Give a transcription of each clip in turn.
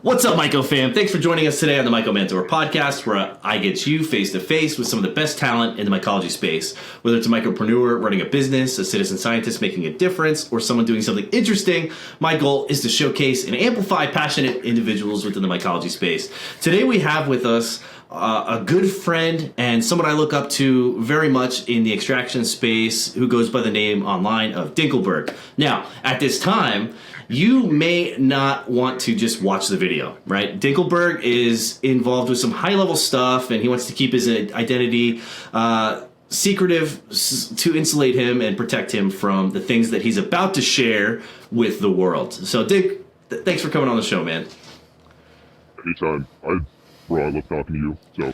What's up, Myco fam? Thanks for joining us today on the Myco Mentor podcast, where I get you face to face with some of the best talent in the mycology space. Whether it's a mycopreneur running a business, a citizen scientist making a difference, or someone doing something interesting, my goal is to showcase and amplify passionate individuals within the mycology space. Today we have with us a good friend and someone I look up to very much in the extraction space, who goes by the name online of Dinklb3rg. Now, at this time, you may not want to just watch the video, right? Dinklb3rg is involved with some high-level stuff, and he wants to keep his identity secretive to insulate him and protect him from the things that he's about to share with the world. So, Dink, thanks for coming on the show, man. Anytime. I love talking to you. So,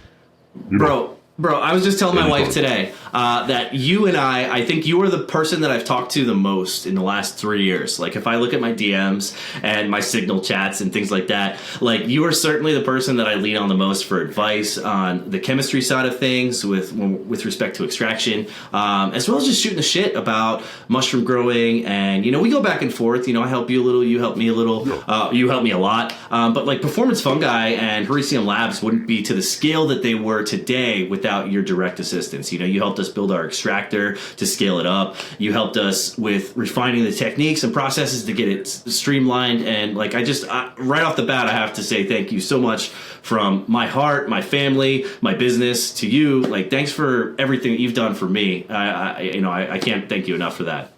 you know. Bro, I was just telling my wife today that you and I think you are the person that I've talked to the most in the last 3 years. Like, if I look at my DMs and my Signal chats and things like that, like, you are certainly the person that I lean on the most for advice on the chemistry side of things with respect to extraction, as well as just shooting the shit about mushroom growing. And, you know, we go back and forth. You know, I help you a little, you help me a little, you help me a lot. But, like, Performance Fungi and Hericium Labs wouldn't be to the scale that they were today without your direct assistance. You know, you helped us build our extractor to scale it up. You helped us with refining the techniques and processes to get it streamlined. And like, right off the bat, I have to say thank you so much from my heart, my family, my business to you. Like, thanks for everything that you've done for me. I can't thank you enough for that.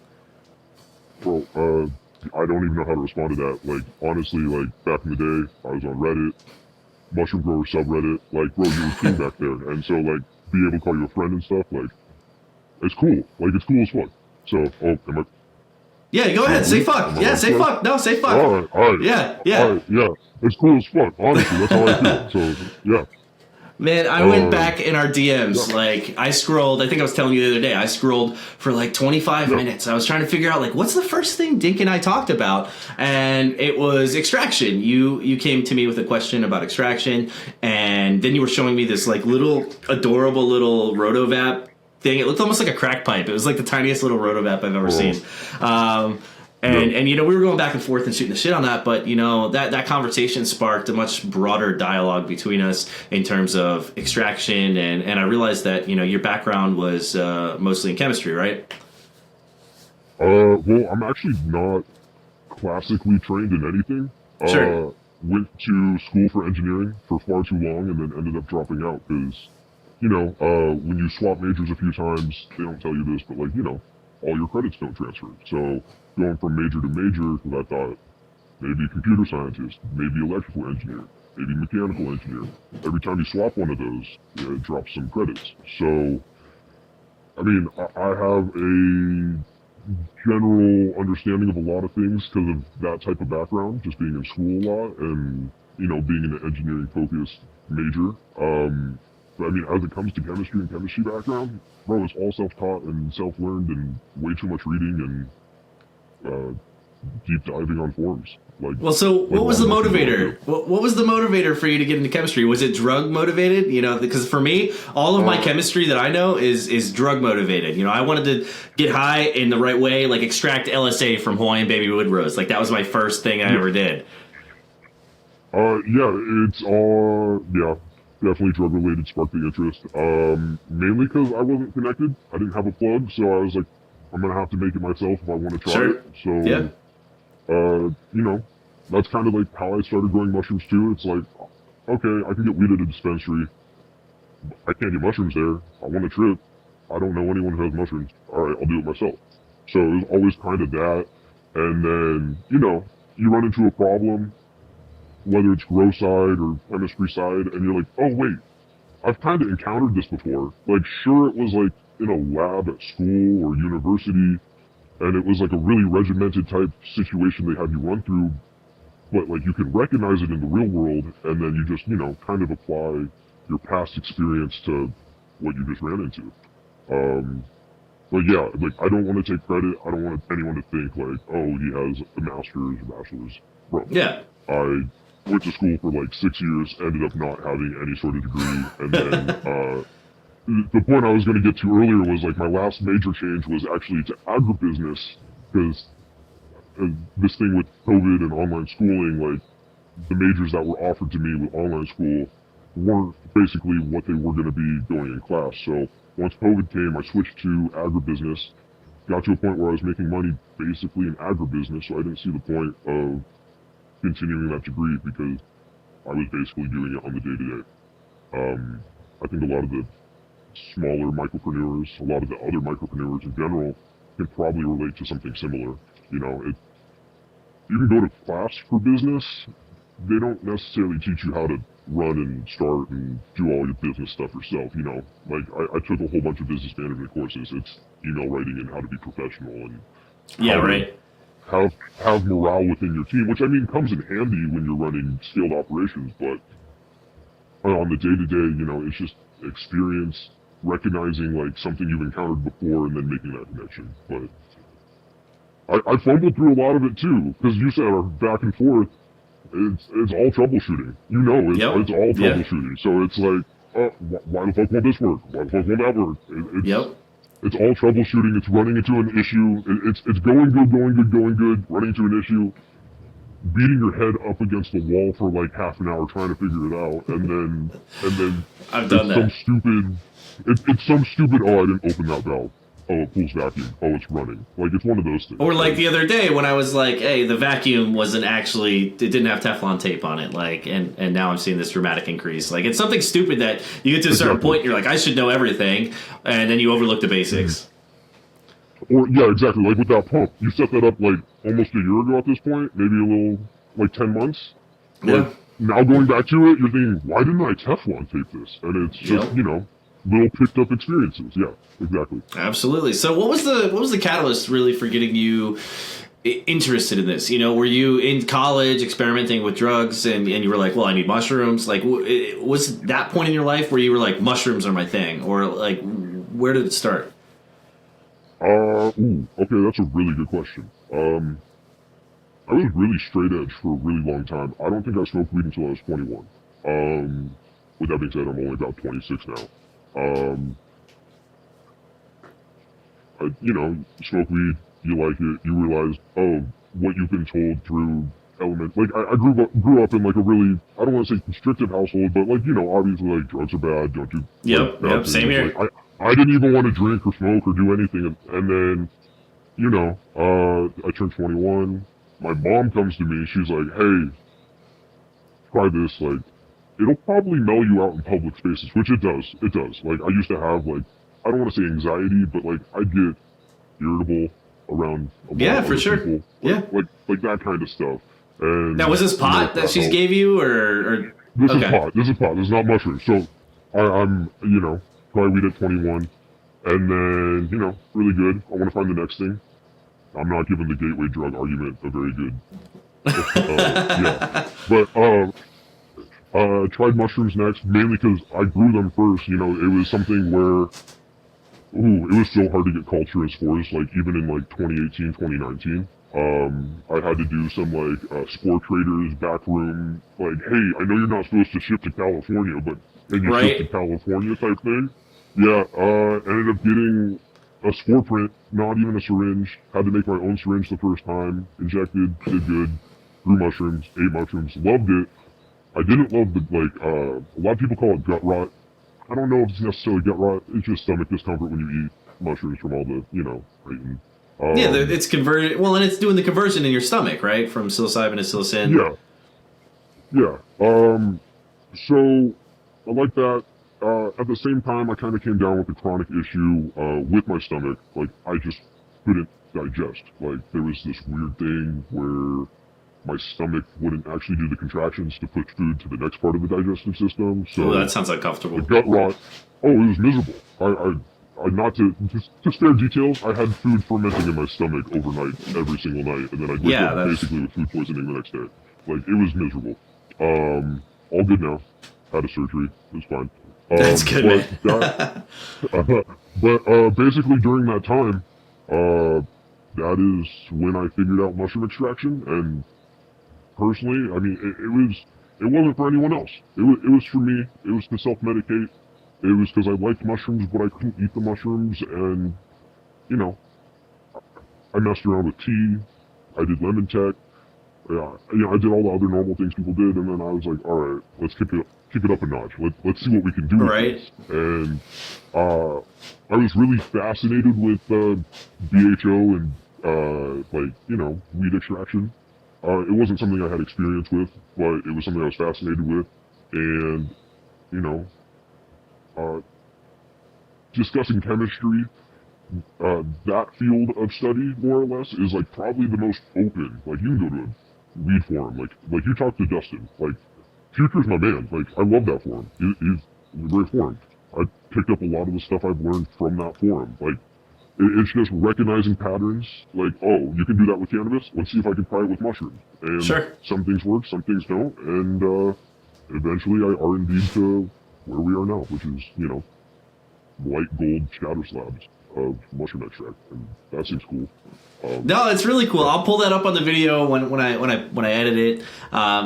Well, I don't even know how to respond to that. Like, honestly, like, back in the day, I was on Reddit, mushroom grower subreddit, like, bro, you were king back there, and so, like, be able to call you a friend and stuff, like, it's cool. Like, it's cool as fuck. So, am I? Yeah, go ahead, say fuck. Yeah, say fuck. No, say fuck. All right. Yeah. All right, yeah. It's cool as fuck, honestly, that's how I feel, so, yeah. Man, I went back in our DMs, like, I scrolled, I think I was telling you the other day, I scrolled for like 25 minutes. I was trying to figure out, like, what's the first thing Dink and I talked about? And it was extraction. You came to me with a question about extraction, and then you were showing me this, like, little, adorable little rotovap thing. It looked almost like a crack pipe. It was like the tiniest little rotovap I've ever seen. And, you know, we were going back and forth and shooting the shit on that, but, you know, that conversation sparked a much broader dialogue between us in terms of extraction, and I realized that, you know, your background was mostly in chemistry, right? Well, I'm actually not classically trained in anything. Sure. Went to school for engineering for far too long and then ended up dropping out because, you know, when you swap majors a few times, they don't tell you this, but, like, you know, all your credits don't transfer. So going from major to major, because I thought maybe computer scientist, maybe electrical engineer, maybe mechanical engineer. Every time you swap one of those, it drops some credits. So, I mean, I have a general understanding of a lot of things because of that type of background, just being in school a lot and, you know, being in an engineering-focused major. But I mean, as it comes to chemistry and chemistry background, bro, it's all self-taught and self-learned and way too much reading and deep diving on forums. Like, well, so what was the motivator? What was the motivator for you to get into chemistry? Was it drug motivated? You know, because for me, all of my chemistry that I know is drug motivated. You know, I wanted to get high in the right way, like extract LSA from Hawaiian baby wood rose. Like, that was my first thing I ever did. It's all, definitely drug related, sparked the interest. Mainly because I wasn't connected. I didn't have a plug, so I was like, I'm gonna have to make it myself if I want to try it. So, you know, that's kind of like how I started growing mushrooms too. It's like, okay, I can get weed at a dispensary. I can't get mushrooms there. I want a trip. I don't know anyone who has mushrooms. All right, I'll do it myself. So it was always kind of that. And then, you know, you run into a problem, whether it's grow side or chemistry side, and you're like, oh wait, I've kind of encountered this before. Like, sure, it was like in a lab at school or university, and it was like a really regimented type situation they had you run through, but like you can recognize it in the real world, and then you just, you know, kind of apply your past experience to what you just ran into. But yeah, like, I don't want to take credit. I don't want anyone to think like, oh, he has a master's, bachelor's. Bro, yeah, I went to school for like 6 years, ended up not having any sort of degree, and then the point I was going to get to earlier was, like, my last major change was actually to agribusiness, because this thing with COVID and online schooling, like, the majors that were offered to me with online school weren't basically what they were going to be going in class. So once COVID came, I switched to agribusiness. Got to a point where I was making money basically in agribusiness, so I didn't see the point of continuing that degree because I was basically doing it on the day-to-day. I think a lot of the smaller micropreneurs, a lot of the other micropreneurs in general, can probably relate to something similar. You know, you can go to class for business. They don't necessarily teach you how to run and start and do all your business stuff yourself. You know, like I took a whole bunch of business management courses. It's email writing and how to be professional and have morale within your team, which I mean comes in handy when you're running scaled operations. But on the day-to-day, you know, it's just experience, recognizing like something you've encountered before, and then making that connection. But I fumbled through a lot of it too, because you said our back and forth. It's all troubleshooting. You know, it's all troubleshooting. So it's like, why the fuck won't this work? Why the fuck won't that work? It's all troubleshooting. It's running into an issue. It's going good, running into an issue, beating your head up against the wall for like half an hour trying to figure it out, and then I've done that. It's some stupid. Oh, I didn't open that valve. Oh, it pulls vacuum. Oh, it's running. Like, it's one of those things. Or like the other day when I was like, hey, the vacuum wasn't actually, it didn't have Teflon tape on it. Like, and now I'm seeing this dramatic increase. Like, it's something stupid that you get to a certain point, you're like, I should know everything. And then you overlook the basics. Or, yeah, exactly. Like with that pump. You set that up like almost a year ago at this point. Maybe a little, like 10 months. Like, now going back to it, you're thinking, why didn't I Teflon tape this? And it's just, you know, little picked up experiences. Yeah, exactly. Absolutely. So what was the catalyst really for getting you interested in this? You know, were you in college experimenting with drugs and you were like, well, I need mushrooms? Like, was that point in your life where you were like, mushrooms are my thing? Or like, where did it start? Okay, that's a really good question. I was really straight edge for a really long time. I don't think I smoked weed until I was 21. With that being said, I'm only about 26 now. You know, smoke weed, you like it, you realize, oh, what you've been told through elements. Like, I grew up in like a really, I don't want to say constricted household, but like, you know, obviously like drugs are bad, don't do Yep, same here. Like, I didn't even want to drink or smoke or do anything, and then, you know, I turned 21, my mom comes to me, she's like, hey, try this, like, it'll probably mellow you out in public spaces, which it does. Like, I used to have, like, I don't want to say anxiety, but, like, I'd get irritable around a lot of for sure. people. Like that kind of stuff. And now, was this pot that she gave you, or? This is pot. This is not mushrooms. So, I'm, you know, try weed at 21, and then, you know, really good. I want to find the next thing. I'm not giving the gateway drug argument a very good, yeah. But, tried mushrooms next, mainly because I grew them first. You know, it was something where, it was so hard to get culture as far as, like, even in, like, 2018, 2019. I had to do some, like, spore traders, backroom, like, hey, I know you're not supposed to ship to California, but can you ship to California type thing? Yeah, ended up getting a spore print, not even a syringe. Had to make my own syringe the first time. Injected, did good. Grew mushrooms, ate mushrooms, loved it. I didn't love the, like, a lot of people call it gut rot. I don't know if it's necessarily gut rot. It's just stomach discomfort when you eat mushrooms from all the, you know, eating. It's converted. Well, and it's doing the conversion in your stomach, right? From psilocybin to psilocin. Yeah. So, I like that. At the same time, I kind of came down with a chronic issue, with my stomach. Like, I just couldn't digest. Like, there was this weird thing where my stomach wouldn't actually do the contractions to push food to the next part of the digestive system. So that sounds uncomfortable. The gut rot. Oh, it was miserable. I not to spare details, I had food fermenting in my stomach overnight, every single night, and then I wake up basically with food poisoning the next day. Like, it was miserable. All good now. Had a surgery. It was fine. That's good, man. But basically during that time, that is when I figured out mushroom extraction, and personally, I mean, it wasn't for anyone else. It was for me. It was to self-medicate. It was because I liked mushrooms, but I couldn't eat the mushrooms, and, you know, I messed around with tea. I did lemon tech. yeah, I did all the other normal things people did, and then I was like, all right, let's kick it up a notch. Let's see what we can do with Right. this. And I was really fascinated with BHO and like weed extraction. It wasn't something I had experience with, but it was something I was fascinated with, and you know, uh, discussing chemistry. That field of study, more or less, is like probably the most open. Like you can go to a weed forum, like you talk to Dustin, like Future's my man. Like I love that forum. He's a great forum. I picked up a lot of the stuff I've learned from that forum. Like it's just recognizing patterns. Like oh, you can do that with cannabis. Let's see if I can try it with mushrooms. And Sure. some things work, some things don't, and eventually I R&D'd to where we are now, which is white gold shatter slabs of mushroom extract, and that seems cool. No, it's really cool. I'll pull that up on the video when I edit it,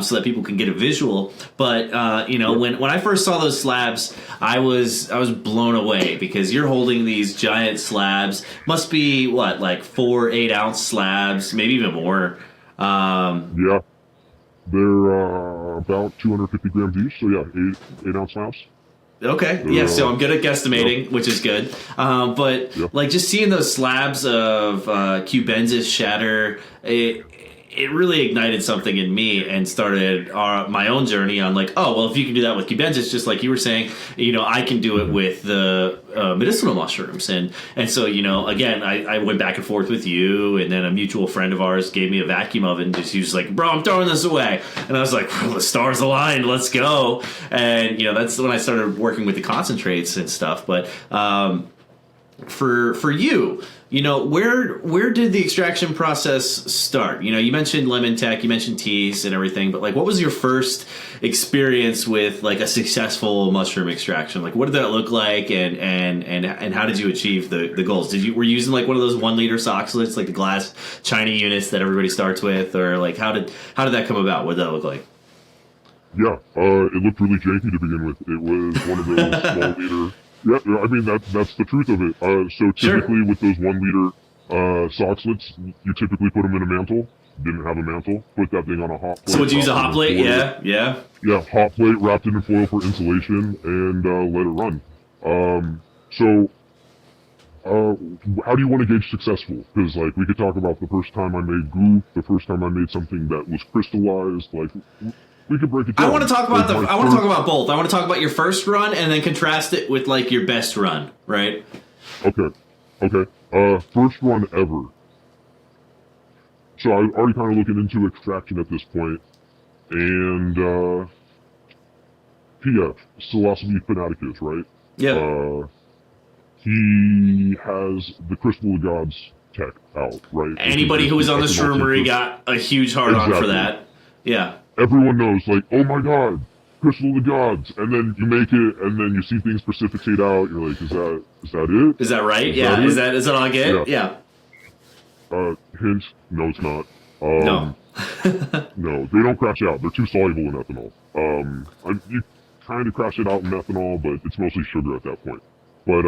so that people can get a visual. But when I first saw those slabs, I was blown away because you're holding these giant slabs. Must be what, like 4 8-ounce slabs, maybe even more. Yeah, they're about 250 grams each. So yeah, 8-ounce slabs. Okay, yeah, so I'm good at guesstimating, which is good. But like just seeing those slabs of cubensis shatter, it really ignited something in me and started my own journey on like, oh, well, if you can do that with cubensis, just like you were saying, I can do it with the medicinal mushrooms. And so, again, I went back and forth with you, and then a mutual friend of ours gave me a vacuum oven. He was like, bro, I'm throwing this away. And I was like, well, the stars aligned, let's go. And, that's when I started working with the concentrates and stuff. But for you, where did the extraction process start? You mentioned lemon tech, you mentioned teas and everything, but like, what was your first experience with like a successful mushroom extraction? Like, what did that look like, and how did you achieve the goals? Were you using like one of those 1 liter oxalates, like the glass China units that everybody starts with, or like how did that come about? What did that look like? Yeah, it looked really janky to begin with. It was one of those small liter. Yeah, I mean that's the truth of it. So typically with those 1 liter soxlets, you typically put them in a mantle. Didn't have a mantle. Put that thing on a hot plate. So would you use a hot plate? Yeah. Yeah, hot plate wrapped it in foil for insulation and let it run. How do you want to gauge successful? Because like we could talk about the first time I made goof, the first time I made something that was crystallized, like. We could break it down. I want to talk about I want to talk about both. I want to talk about your first run and then contrast it with like your best run, right? Okay. First run ever. So I'm already kind of looking into extraction at this point, and PF, Philosophy Fanaticus, right? Yeah. He has the Crystal of Gods tech out, right? Anybody who was on the Shroomery got a huge hard-on for that. Yeah. Everyone knows, like, oh my god, Crystal of the Gods, and then you make it, and then you see things precipitate out. You're like, is that it? Is that right? Yeah. Is that all I get? Yeah. Hint: no, it's not. No. No, they don't crash out. They're too soluble in ethanol. You kind of crash it out in methanol, but it's mostly sugar at that point. But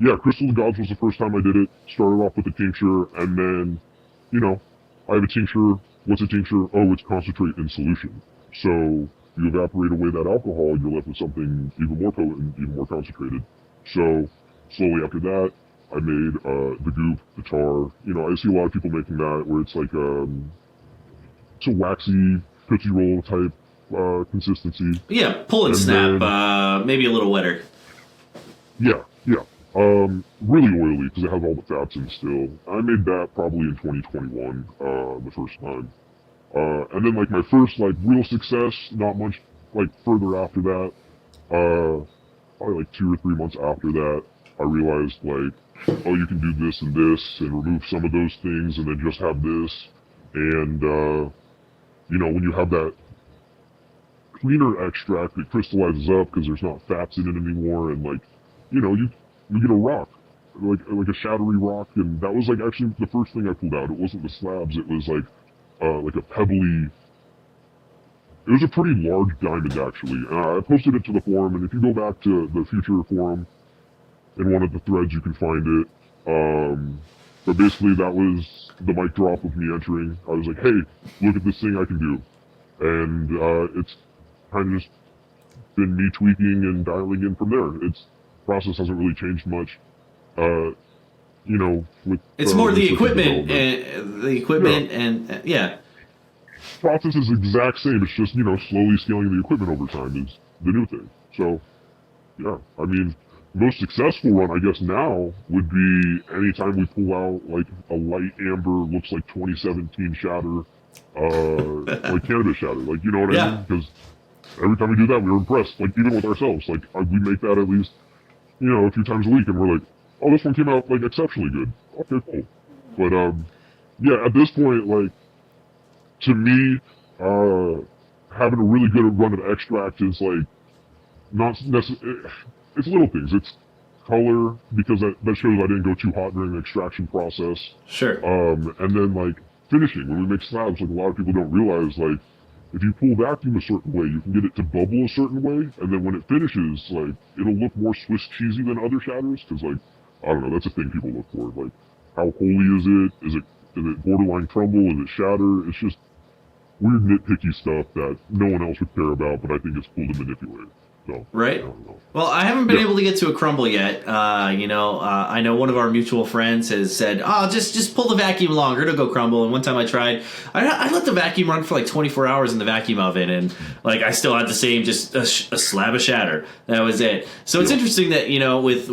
yeah, Crystal of the Gods was the first time I did it. Started off with a tincture, and then, I have a tincture. What's a tincture? Oh, it's concentrate in solution. So you evaporate away that alcohol, you're left with something even more potent, even more concentrated. So slowly after that, I made the goop, the tar. I see a lot of people making that where it's like it's a waxy Tootsie Roll type consistency. Yeah, pull and snap, then, maybe a little wetter. Yeah. Really oily because it has all the fats in still. I made that probably in 2021, the first time. And then like my first like real success, not much like further after that, probably like 2 or 3 months after that, I realized like, oh, you can do this and remove some of those things and then just have this. And, when you have that cleaner extract, it crystallizes up because there's not fats in it anymore. And like, you get a rock, like a shattery rock, and that was like actually the first thing I pulled out. It wasn't the slabs, it was like a pebbly. It was a pretty large diamond actually. I posted it to the forum, and if you go back to the Future forum, in one of the threads you can find it. But basically, that was the mic drop of me entering. I was like, hey, look at this thing I can do. And it's kind of just been me tweaking and dialing in from there. Its process hasn't really changed much. With it's more the equipment and yeah. Process is the exact same. It's just slowly scaling the equipment over time is the new thing. So yeah, I mean, most successful run I guess now would be anytime we pull out like a light amber, looks like 2017 shatter, like cannabis shatter, like you know what I mean? Because every time we do that, we're impressed. Like even with ourselves, like we make that at least a few times a week, and we're like, oh, this one came out like exceptionally good. Okay, cool. But yeah, at this point, like to me, having a really good run of extract is like not necessarily. It's little things. It's color because that shows I didn't go too hot during the extraction process. Sure. And then like finishing when we make slabs, like a lot of people don't realize like if you pull vacuum a certain way, you can get it to bubble a certain way, and then when it finishes, like it'll look more Swiss cheesy than other shatters because like I don't know, that's a thing people look for. Like how holy is it? Is it borderline crumble? Is it shatter? It's just weird nitpicky stuff that no one else would care about, but I think it's cool to manipulate. So, right. Well, I haven't been able to get to a crumble yet. I know one of our mutual friends has said, "Oh, just pull the vacuum longer; it'll go crumble." And one time I tried, I let the vacuum run for like 24 hours in the vacuum oven, and like I still had the same, just a slab of shatter. That was it. So it's interesting that with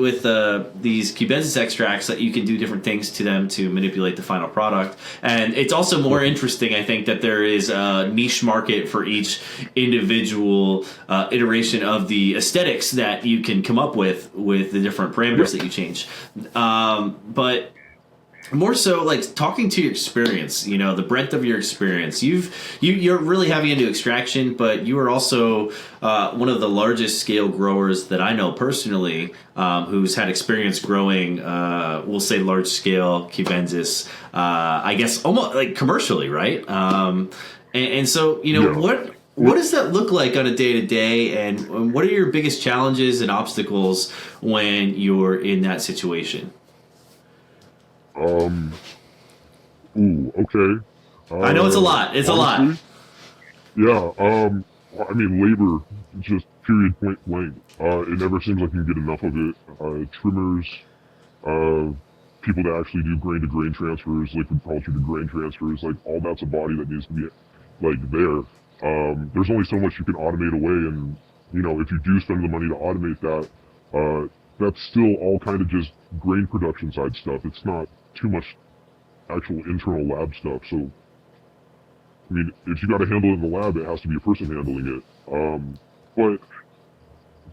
these cubensis extracts that you can do different things to them to manipulate the final product, and it's also more interesting, I think, that there is a niche market for each individual iteration of the aesthetics that you can come up with the different parameters that you change. But more so like talking to your experience, the breadth of your experience. You're really heavy into extraction, but you are also one of the largest scale growers that I know personally, who's had experience growing, we'll say large scale cubensis, I guess almost like commercially, right? And so, what does that look like on a day-to-day, and what are your biggest challenges and obstacles when you're in that situation? Okay. I know it's a lot. It's honestly, a lot. Yeah. I mean, labor, just period point blank. It never seems like you can get enough of it. Trimmers, people that actually do grain-to-grain transfers, liquid culture to grain transfers, like all that's a body that needs to be like there. There's only so much you can automate away, and if you do spend the money to automate that, that's still all kind of just grain production side stuff. It's not too much actual internal lab stuff. So, I mean, if you got to handle it in the lab, it has to be a person handling it. But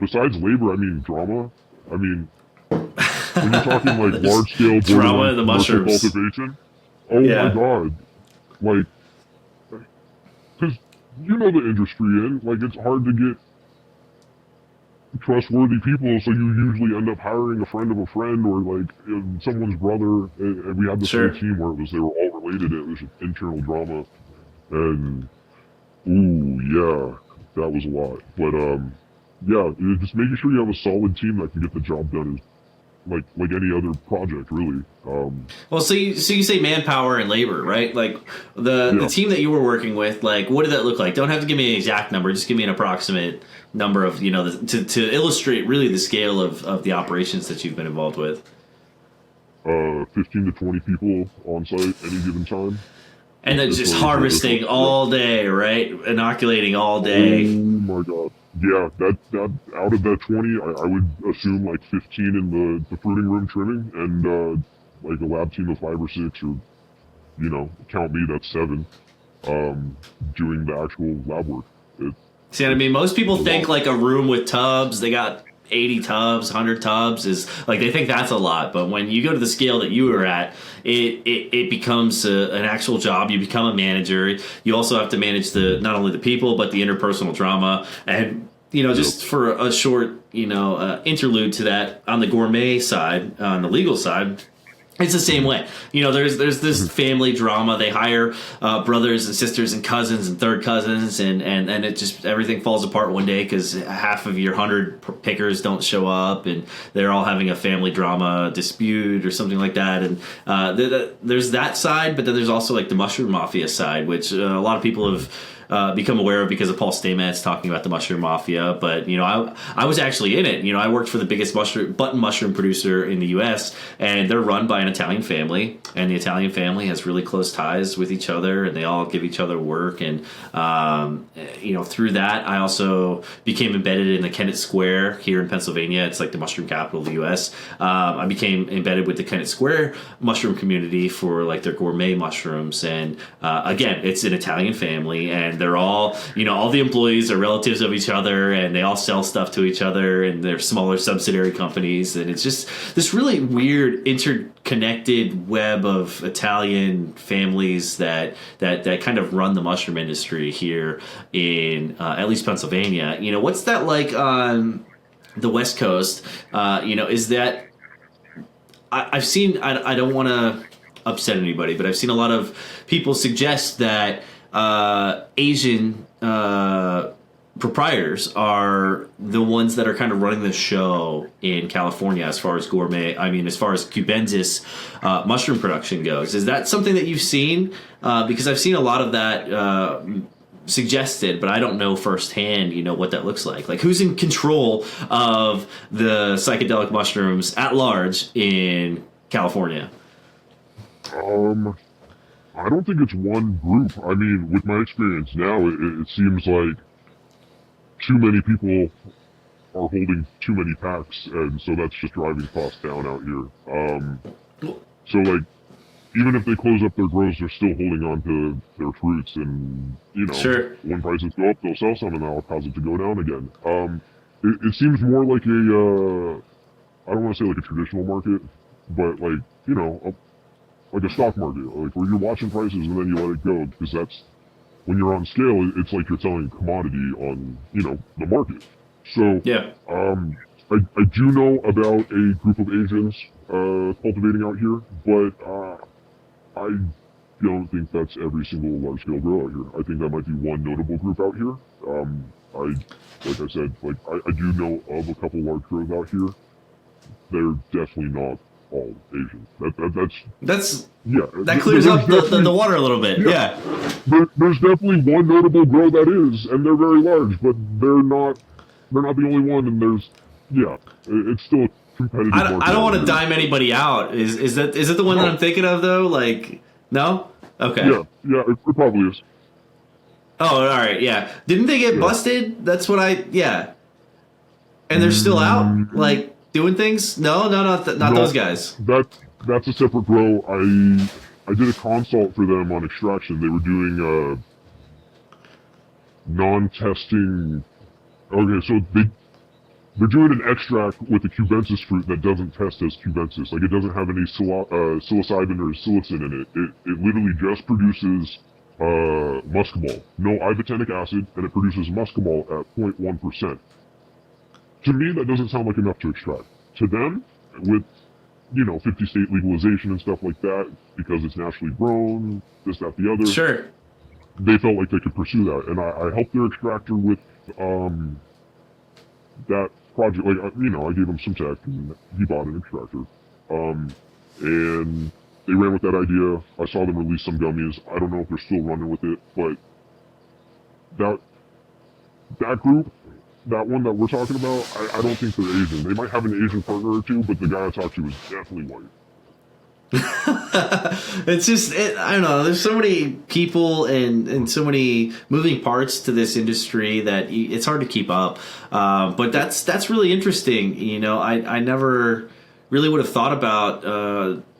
besides labor, I mean, drama. I mean, when you're talking like large scale drama in the mushrooms cultivation, my god, like, because the industry like it's hard to get trustworthy people, so you usually end up hiring a friend of a friend or like someone's brother. And we had this whole team where they were all related. It was just internal drama, and that was a lot. But just making sure you have a solid team that can get the job done is like any other project, really. Well, so you say manpower and labor, right? Like the team that you were working with, like what did that look like? Don't have to give me an exact number, just give me an approximate number of to illustrate really the scale of the operations that you've been involved with. 15 to 20 people on site any given time. And then just harvesting all day, right? Inoculating all day. Oh my god. Yeah, that out of that 20, I would assume like 15 in the fruiting room trimming, and like a lab team of 5 or 6, or count me, that's 7, doing the actual lab work. See what I mean? Most people think like a room with tubs, they got 80 tubs, 100 tubs, is like they think that's a lot. But when you go to the scale that you were at, it becomes an actual job. You become a manager. You also have to manage not only the people, but the interpersonal drama. And, just for a short, interlude to that, on the gourmet side, on the legal side, It's the same way. There's this family drama. They hire brothers and sisters and cousins and third cousins, and it just everything falls apart one day because half of your 100 pickers don't show up, and they're all having a family drama dispute or something like that. And there's that side, but then there's also like the mushroom mafia side, which a lot of people have become aware of because of Paul Stamets talking about the mushroom mafia. But I was actually in it. I worked for the biggest button mushroom producer in the U.S., and they're run by an Italian family, and the Italian family has really close ties with each other, and they all give each other work. And through that, I also became embedded in the Kennett Square here in Pennsylvania. It's like the mushroom capital of the U.S. I became embedded with the Kennett Square mushroom community for like their gourmet mushrooms, and again, it's an Italian family, and they're all, all the employees are relatives of each other, and they all sell stuff to each other, and they're smaller subsidiary companies, and it's just this really weird interconnected web of Italian families that kind of run the mushroom industry here in at least Pennsylvania. What's that like on the West Coast? Is that I've seen, I don't want to upset anybody, but I've seen a lot of people suggest that Asian proprietors are the ones that are kind of running the show in California as far as as far as cubensis mushroom production goes. Is that something that you've seen? Because I've seen a lot of that suggested, but I don't know firsthand, what that looks like. Like, who's in control of the psychedelic mushrooms at large in California? I don't think it's one group. I mean, with my experience now, it seems like too many people are holding too many packs, and so that's just driving costs down out here. So, like, even if they close up their grows, they're still holding on to their fruits, and, Sure. When prices go up, they'll sell some, and that'll cause it to go down again. It seems more like I don't want to say like a traditional market, but like, like a stock market, like where you're watching prices and then you let it go, because that's, when you're on scale, it's like you're selling a commodity on, the market. So, yeah. I do know about a group of Asians cultivating out here, but I don't think that's every single large-scale grow out here. I think that might be one notable group out here. Like I said, like I do know of a couple large grows out here. They're definitely not all Asian. That's yeah. That clears up the water a little bit. Yeah. There's definitely one notable grow that is, and they're very large, but they're not the only one. And it's still a competitive market. I don't want to dime anybody out. Is it the one that I'm thinking of though? Like, no? Okay. Yeah, it probably is. Oh, all right. Yeah. Didn't they get busted? That's what and they're still out, like, doing things? No, not those guys. That's a separate grow. I did a consult for them on extraction. They were doing non-testing. Okay, so they're doing an extract with the cubensis fruit that doesn't test as cubensis. Like, it doesn't have any psilocybin or psilocin in it. It literally just produces muscimol, no ibotenic acid, and it produces muscimol at 0.1%. To me, that doesn't sound like enough to extract. To them, with 50 state legalization and stuff like that, because it's naturally grown, this, that, the other. Sure. They felt like they could pursue that, and I helped their extractor with that project. Like, I gave him some tech, and he bought an extractor. And they ran with that idea. I saw them release some gummies. I don't know if they're still running with it, but that group, that one that we're talking about, I don't think they're Asian. They might have an Asian partner or two, but the guy I talked to was definitely white. It's just, I don't know, there's so many people and so many moving parts to this industry that it's hard to keep up. But that's really interesting. I never really would have thought about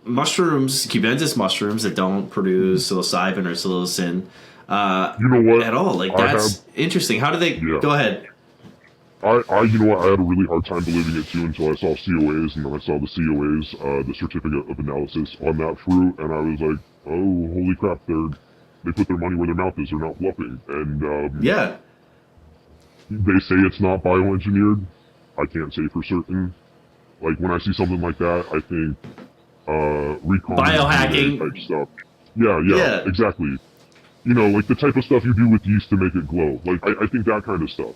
mushrooms, cubensis mushrooms that don't produce psilocybin or psilocin at all. Like, that's interesting. How do they... Yeah. Go ahead. I had a really hard time believing it too until I saw COAs, and then I saw the COAs, the certificate of analysis on that fruit, and I was like, oh, holy crap, they put their money where their mouth is, they're not bluffing. And yeah, they say it's not bioengineered. I can't say for certain. Like, when I see something like that, I think biohacking type stuff. Yeah, exactly. You know, like the type of stuff you do with yeast to make it glow. Like I think that kind of stuff.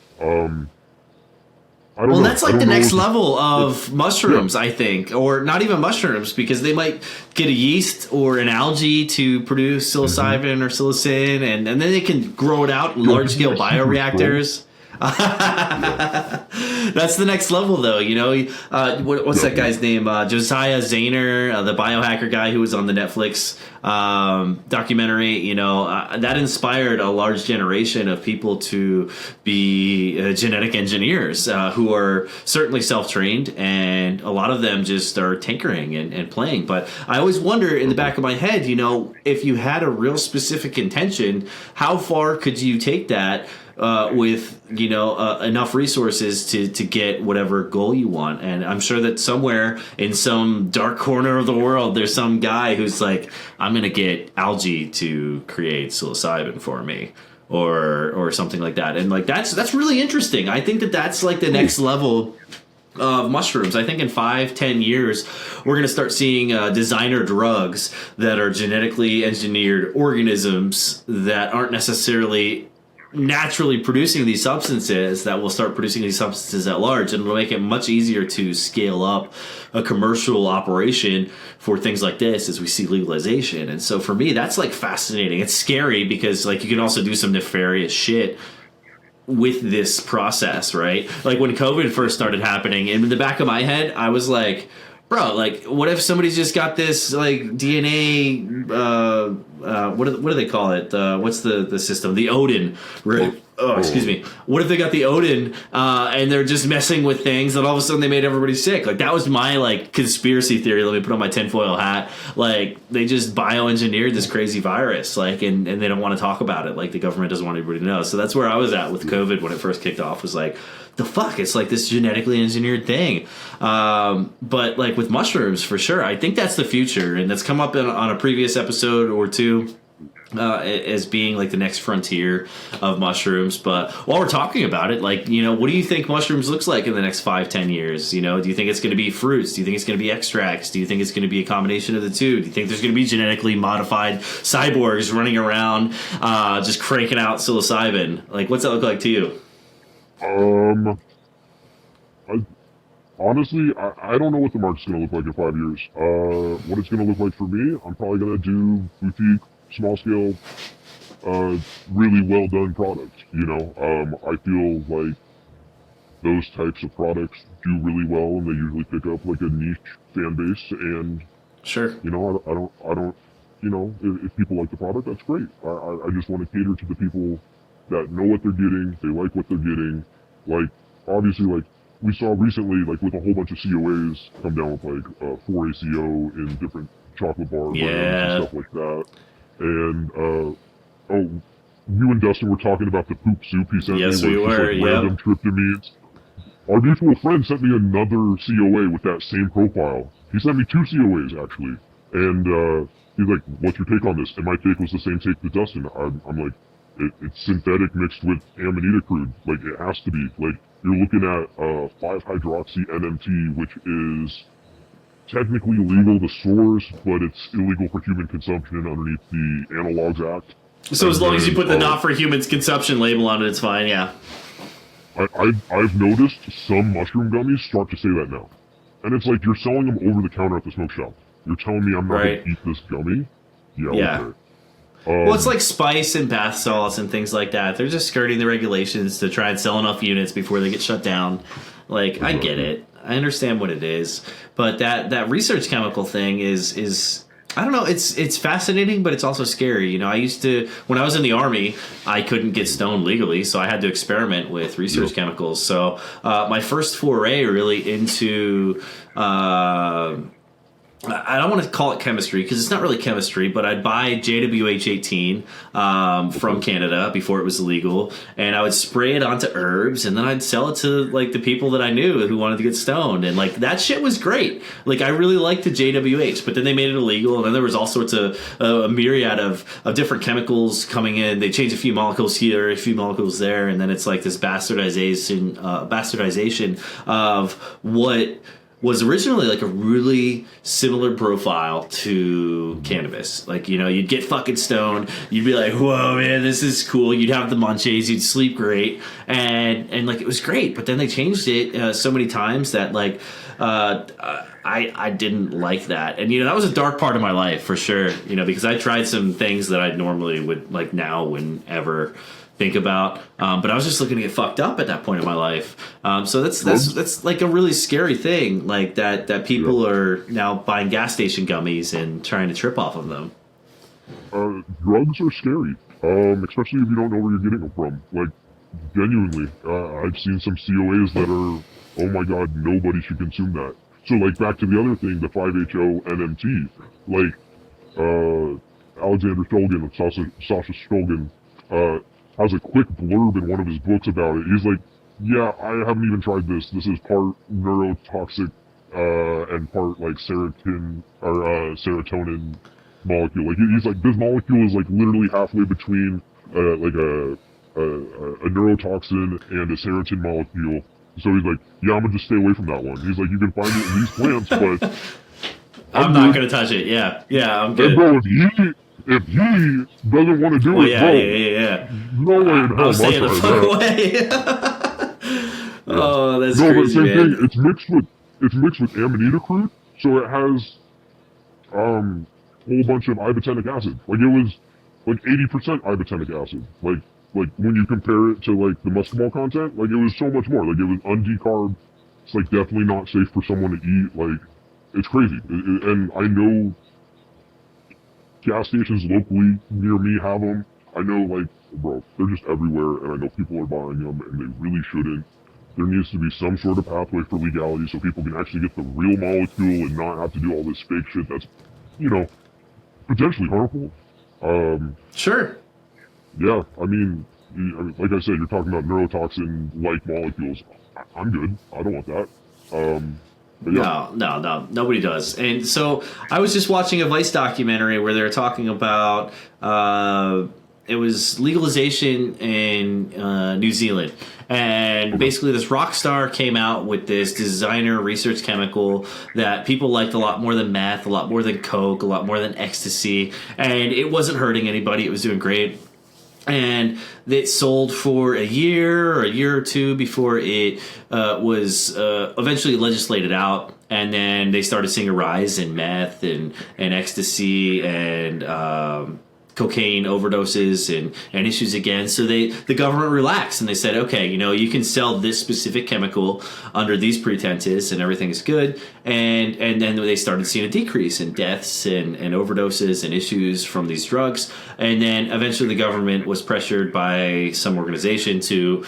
I don't know. That's like the next level of mushrooms, I think, or not even mushrooms, because they might get a yeast or an algae to produce psilocybin or psilocin, and then they can grow it out in large-scale bioreactors. That's the next level, though. You know, what's that guy's name? Josiah Zayner, the biohacker guy who was on the Netflix documentary. You know, that inspired a large generation of people to be genetic engineers who are certainly self-trained, and a lot of them just are tinkering and playing. But I always wonder in the back of my head, you know, if you had a real specific intention, how far could you take that? With, you know, enough resources to get whatever goal you want. And I'm sure that somewhere in some dark corner of the world, there's some guy who's like, I'm going to get algae to create psilocybin for me, or something like that. And like, that's really interesting. I think that's like the next level of mushrooms. I think in 5-10 years, we're going to start seeing designer drugs that are genetically engineered organisms that aren't necessarily naturally producing these substances, that will start producing these substances at large, and it'll make it much easier to scale up a commercial operation for things like this as we see legalization. And so for me, that's like fascinating. It's scary because like you can also do some nefarious shit with this process, right? Like when COVID first started happening, in the back of my head, I was like, bro, like, what if somebody's just got this, like, DNA, what do they call it? What's the system? The Odin. Excuse me. What if they got the Odin, and they're just messing with things, and all of a sudden they made everybody sick? Like, that was my, like, conspiracy theory. Let me put on my tinfoil hat. Like, they just bioengineered this crazy virus, like, and they don't want to talk about it. Like, the government doesn't want everybody to know. So that's where I was at with COVID when it first kicked off, was like, the fuck, it's like this genetically engineered thing. But like with mushrooms, for sure, I think that's the future, and that's come up on a previous episode or two as being like the next frontier of mushrooms. But while we're talking about it, like, you know, what do you think mushrooms looks like in the next 5-10 years? You know, do you think it's going to be fruits? Do you think it's going to be extracts? Do you think it's going to be a combination of the two? Do you think there's going to be genetically modified cyborgs running around just cranking out psilocybin? Like, what's that look like to you? Honestly, I don't know what the market's going to look like in 5 years. What it's going to look like for me, I'm probably going to do boutique, small-scale, really well-done products, you know? I feel like those types of products do really well, and they usually pick up, like, a niche fan base, and... Sure. You know, I don't you know, if people like the product, that's great. I just want to cater to the people that know what they're getting, they like what they're getting. Like, obviously, like, we saw recently, like, with a whole bunch of COAs come down with, like, 4-ACO in different chocolate bar brands and stuff like that. And, you and Dustin were talking about the poop soup he sent me. Yes, we were, like, random tryptamines. Our mutual friend sent me another COA with that same profile. He sent me 2 COAs, actually. And, he's like, what's your take on this? And my take was the same take that Dustin. I'm like, it's synthetic mixed with amanita crude. Like, it has to be. Like, you're looking at 5-hydroxy-NMT, which is technically legal to source, but it's illegal for human consumption underneath the Analogs Act. So as long as you put the not for humans consumption label on it, it's fine, yeah. I've noticed some mushroom gummies start to say that now. And it's like, you're selling them over the counter at the smoke shop. You're telling me I'm not going to eat this gummy? Yeah. Okay. Well, it's like spice and bath salts and things like that. They're just skirting the regulations to try and sell enough units before they get shut down. Like, I get it. I understand what it is. But that research chemical thing is I don't know, it's fascinating, but it's also scary. You know, I used to, when I was in the Army, I couldn't get stoned legally, so I had to experiment with research chemicals. So my first foray really into... I don't want to call it chemistry because it's not really chemistry, but I'd buy JWH18 from Canada before it was illegal, and I would spray it onto herbs, and then I'd sell it to like the people that I knew who wanted to get stoned, and like that shit was great. Like I really liked the JWH, but then they made it illegal, and then there was all sorts of a myriad of different chemicals coming in. They changed a few molecules here, a few molecules there, and then it's like this bastardization of what was originally like a really similar profile to cannabis. Like, you know, you'd get fucking stoned, you'd be like, whoa, man, this is cool. You'd have the munchies, you'd sleep great, and like it was great. But then they changed it so many times that like I didn't like that. And, you know, that was a dark part of my life for sure, you know, because I tried some things that I normally would like now wouldn't ever think about, but I was just looking to get fucked up at that point in my life. So that's like a really scary thing, like that people are now buying gas station gummies and trying to trip off of them. Drugs are scary, especially if you don't know where you're getting them from. Like, genuinely, I've seen some COAs that are, oh my god, nobody should consume that. So, like, back to the other thing, the 5-HO-NMT, like, Alexander Shulgin of Sasha Shulgin, has a quick blurb in one of his books about it. He's like, yeah, I haven't even tried this. This is part neurotoxic, and part, like, serotonin molecule. Like, he's like, this molecule is, like, literally halfway between, like, a neurotoxin and a serotonin molecule. So he's like, yeah, I'm gonna just stay away from that one. He's like, you can find it in these plants, but... I'm not gonna touch it, yeah, I'm good. And bro, if he doesn't want to do it, bro, no way in hell. I'm staying the fuck away. Oh, that's crazy, but same man. thing. It's mixed with amanita crude, so it has a whole bunch of ibotenic acid. Like it was like 80% ibotenic acid. Like when you compare it to like the muscimol content, like it was so much more. Like it was undecarb. It's like definitely not safe for someone to eat. Like it's crazy, and I know gas stations locally near me have them. I know, like, bro, they're just everywhere, and I know people are buying them, and they really shouldn't. There needs to be some sort of pathway for legality so people can actually get the real molecule and not have to do all this fake shit that's, you know, potentially harmful. Sure. Yeah, I mean, like I said, you're talking about neurotoxin-like molecules. I'm good. I don't want that. Yeah. No, nobody does. And so I was just watching a Vice documentary where they were talking about it was legalization in New Zealand. And basically this rock star came out with this designer research chemical that people liked a lot more than meth, a lot more than coke, a lot more than ecstasy. And it wasn't hurting anybody. It was doing great. And it sold for a year or two before it was eventually legislated out. And then they started seeing a rise in meth and ecstasy and cocaine overdoses and issues again. So the government relaxed and they said, okay, you know, you can sell this specific chemical under these pretenses and everything is good. And then they started seeing a decrease in deaths and overdoses and issues from these drugs. And then eventually the government was pressured by some organization to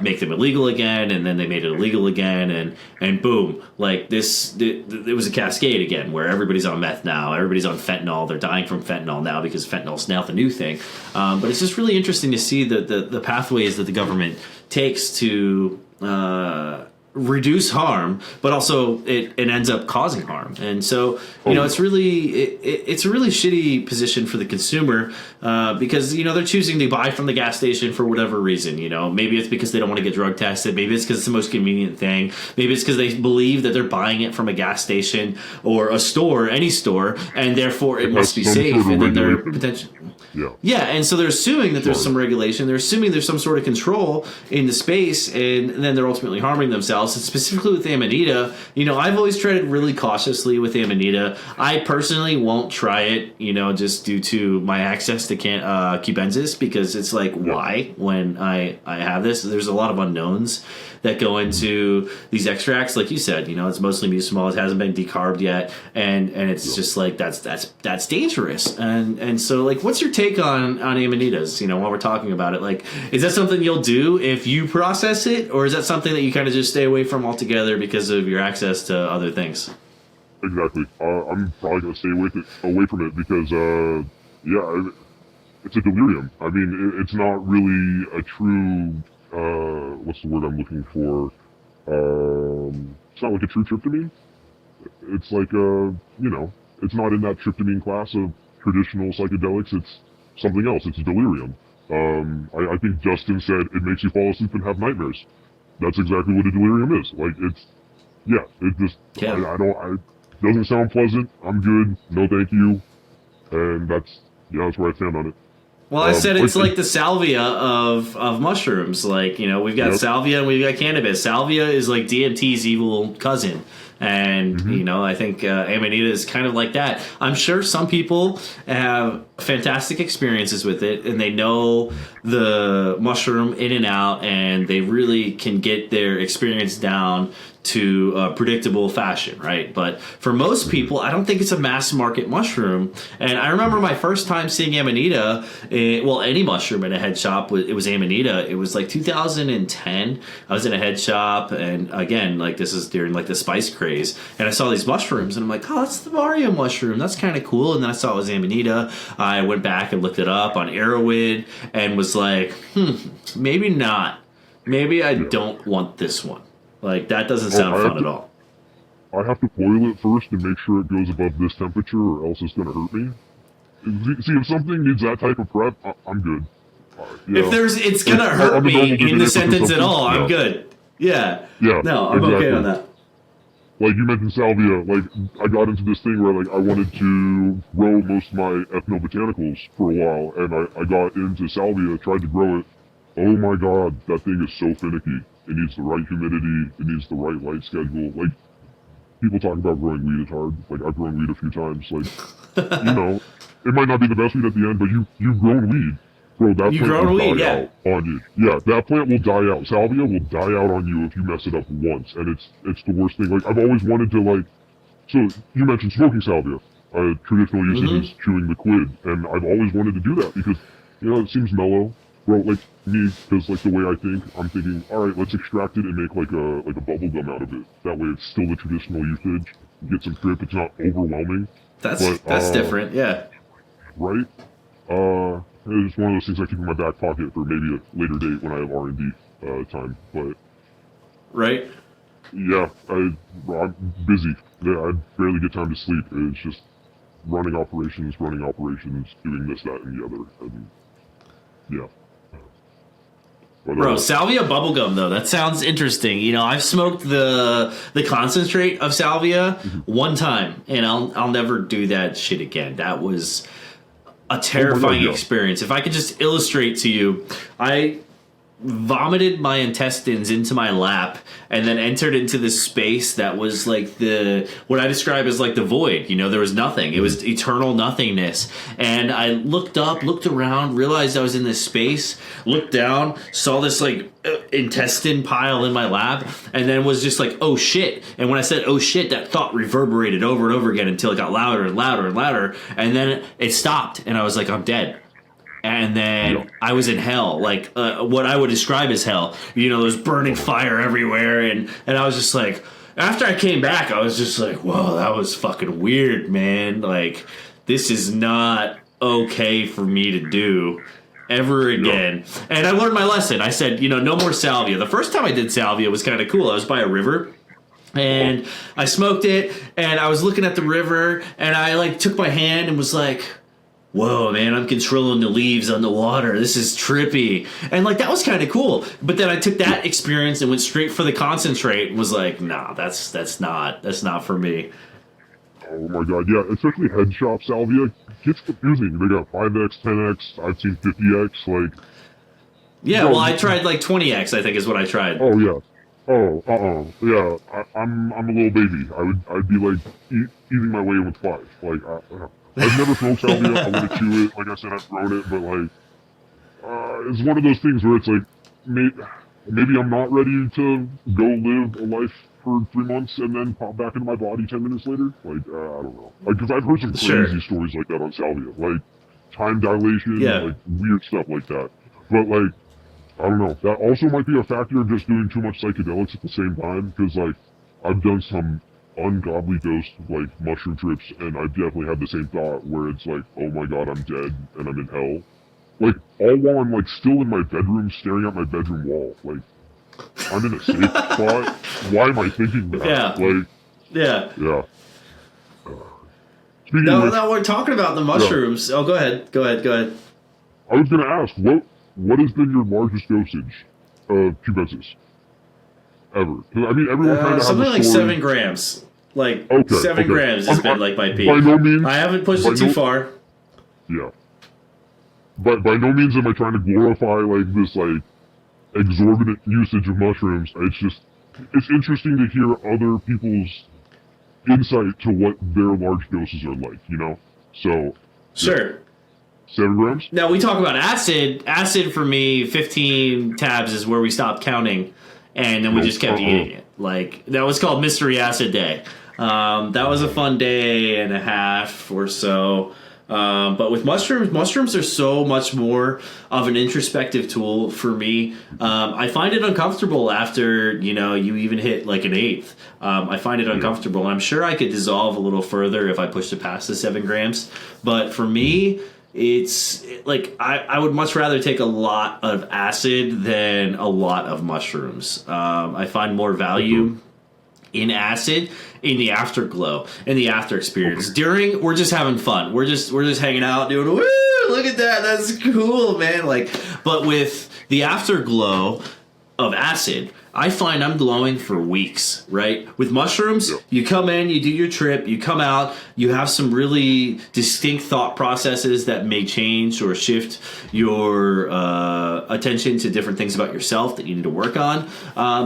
make them illegal again. And then they made it illegal again. And boom, like it was a cascade again where everybody's on meth now. Everybody's on fentanyl. They're dying from fentanyl now because fentanyl's now the new thing. But it's just really interesting to see the pathways that the government takes to reduce harm, but also it ends up causing harm. And so, you know, it's a really shitty position for the consumer because, you know, they're choosing to buy from the gas station for whatever reason. You know, maybe it's because they don't want to get drug tested. Maybe it's because it's the most convenient thing. Maybe it's because they believe that they're buying it from a gas station or a store, any store, and therefore it must be safe. And then they're potentially... Yeah, and so they're assuming that there's some regulation. They're assuming there's some sort of control in the space, and then they're ultimately harming themselves. And specifically with Amanita, you know, I've always treaded really cautiously with Amanita. I personally won't try it, you know, just due to my access to cubensis, because it's like, why when I have this? There's a lot of unknowns that go into these extracts. Like you said, you know, it's mostly mucimol. It hasn't been decarbed yet, and it's just like that's dangerous. And so, like, what's your take on amanitas? You know, while we're talking about it, like, is that something you'll do if you process it, or is that something that you kind of just stay away from altogether because of your access to other things? Exactly. I'm probably gonna stay away from it because it's a delirium. I mean, it's not really a true. What's the word I'm looking for? It's not like a true tryptamine. It's like you know, it's not in that tryptamine class of traditional psychedelics. It's something else. It's a delirium. I think Justin said it makes you fall asleep and have nightmares. That's exactly what a delirium is. Like yeah, it just, Yeah. doesn't sound pleasant. I'm good. No, thank you. And that's where I stand on it. Well, I said it's like the salvia of mushrooms. Like, we've got salvia and we've got cannabis. Salvia is like DMT's evil cousin. And, I think Amanita is kind of like that. I'm sure some people have fantastic experiences with it and they know the mushroom in and out and they really can get their experience down to a predictable fashion, right? But for most people, I don't think it's a mass market mushroom. And I remember my first time seeing Amanita, any mushroom in a head shop, it was Amanita. It was like 2010. I was in a head shop, and again, like this is during like the spice craze, and I saw these mushrooms, and I'm like, oh, that's the Mario mushroom. That's kind of cool. And then I saw it was Amanita. I went back and looked it up on Arrowhead and was like, maybe not. Maybe I don't want this one. Like, that doesn't sound fun at all. I have to boil it first and make sure it goes above this temperature or else it's going to hurt me. See, if something needs that type of prep, I'm good. If it's going to hurt me in the sentence at all, I'm good. Yeah. No, I'm okay on that. Like you mentioned salvia, like I got into this thing where like I wanted to grow most of my ethnobotanicals for a while, and I got into salvia, tried to grow it. Oh my god, that thing is so finicky. It needs the right humidity. It needs the right light schedule. Like, people talk about growing weed is hard. Like, I've grown weed a few times. Like, it might not be the best weed at the end, but you've grown weed. Bro, that plant will die out on you. Yeah, that plant will die out. Salvia will die out on you if you mess it up once, and it's the worst thing. Like, I've always wanted to, like... So, you mentioned smoking salvia. Traditional usage is chewing the quid, and I've always wanted to do that because, it seems mellow. Well, like me, because like the way I think, I'm thinking, all right, let's extract it and make like a bubble gum out of it. That way, it's still the traditional usage. Get some trip. It's not overwhelming. That's different, yeah. Right. It's one of those things I keep in my back pocket for maybe a later date when I have R&D time. But right. Yeah, I'm busy. I barely get time to sleep. It's just running operations, doing this, that, and the other, and yeah. But, bro, salvia bubblegum though, that sounds interesting. I've smoked the concentrate of salvia one time, and I'll never do that shit again. That was a terrifying experience. If I could just illustrate to you, I vomited my intestines into my lap and then entered into this space that was like what I describe as like the void. There was nothing. It was eternal nothingness. And I looked around, realized I was in this space, looked down, saw this like intestine pile in my lap, and then was just like, oh shit. And when I said oh shit, that thought reverberated over and over again until it got louder and louder and louder, and then it stopped, and I was like, I'm dead. And then I was in hell, like what I would describe as hell. There was burning fire everywhere, and I was just like, after I came back, I was just like, whoa, that was fucking weird, man. Like, this is not okay for me to do ever again. And I learned my lesson. I said, no more salvia. The first time I did salvia was kind of cool. I was by a river. And I smoked it, and I was looking at the river, and I like took my hand and was like, whoa, man, I'm controlling the leaves on the water. This is trippy. And, like, that was kind of cool. But then I took that experience and went straight for the concentrate and was like, nah, that's not for me. Oh, my God, yeah, especially head shop salvia gets confusing. They got 5X, 10X, I've seen 50X, like... Yeah, well, I tried, like, 20X, I think is what I tried. Oh, yeah. Oh, yeah, I'm a little baby. I'd be, like, eating my way in with 5. Like, I've never smoked salvia. I want to chew it. Like I said, I've grown it, but like, it's one of those things where it's like, maybe I'm not ready to go live a life for 3 months and then pop back into my body 10 minutes later. Like, I don't know. Like, because I've heard some crazy stories like that on salvia, like time dilation, like weird stuff like that. But like, I don't know. That also might be a factor of just doing too much psychedelics at the same time, because like, I've done some ungodly dose like mushroom trips, and I've definitely had the same thought where it's like, oh my god, I'm dead and I'm in hell. Like, all while I'm like still in my bedroom staring at my bedroom wall. Like, I'm in a safe spot. Why am I thinking that? Yeah. Now we're talking about the mushrooms. Oh, go ahead. I was gonna ask, what has been your largest dosage of cubensis? ever? 'Cause, I mean, everyone kind of has something a like story. 7 grams. Like Okay, 7 grams has been like my peak. By no means. I haven't pushed it too far. Yeah. But by no means am I trying to glorify like this like exorbitant usage of mushrooms. It's interesting to hear other people's insight to what their large doses are like, you know? So Sure. Yeah. 7 grams? Now we talk about acid. Acid for me, 15 tabs is where we stopped counting, and then we just kept eating it. Like that was called Mystery Acid Day. That was a fun day and a half or so. But with mushrooms are so much more of an introspective tool for me. I find it uncomfortable after, you even hit like an eighth. I find it uncomfortable. And I'm sure I could dissolve a little further if I pushed it past the 7 grams. But for me, it's like I would much rather take a lot of acid than a lot of mushrooms. I find more value in acid in the afterglow, in the after experience. During, we're just having fun. We're just hanging out, doing woo, look at that, that's cool, man. Like, but with the afterglow of acid, I find I'm glowing for weeks, right? With mushrooms, you come in, you do your trip, you come out, you have some really distinct thought processes that may change or shift your attention to different things about yourself that you need to work on.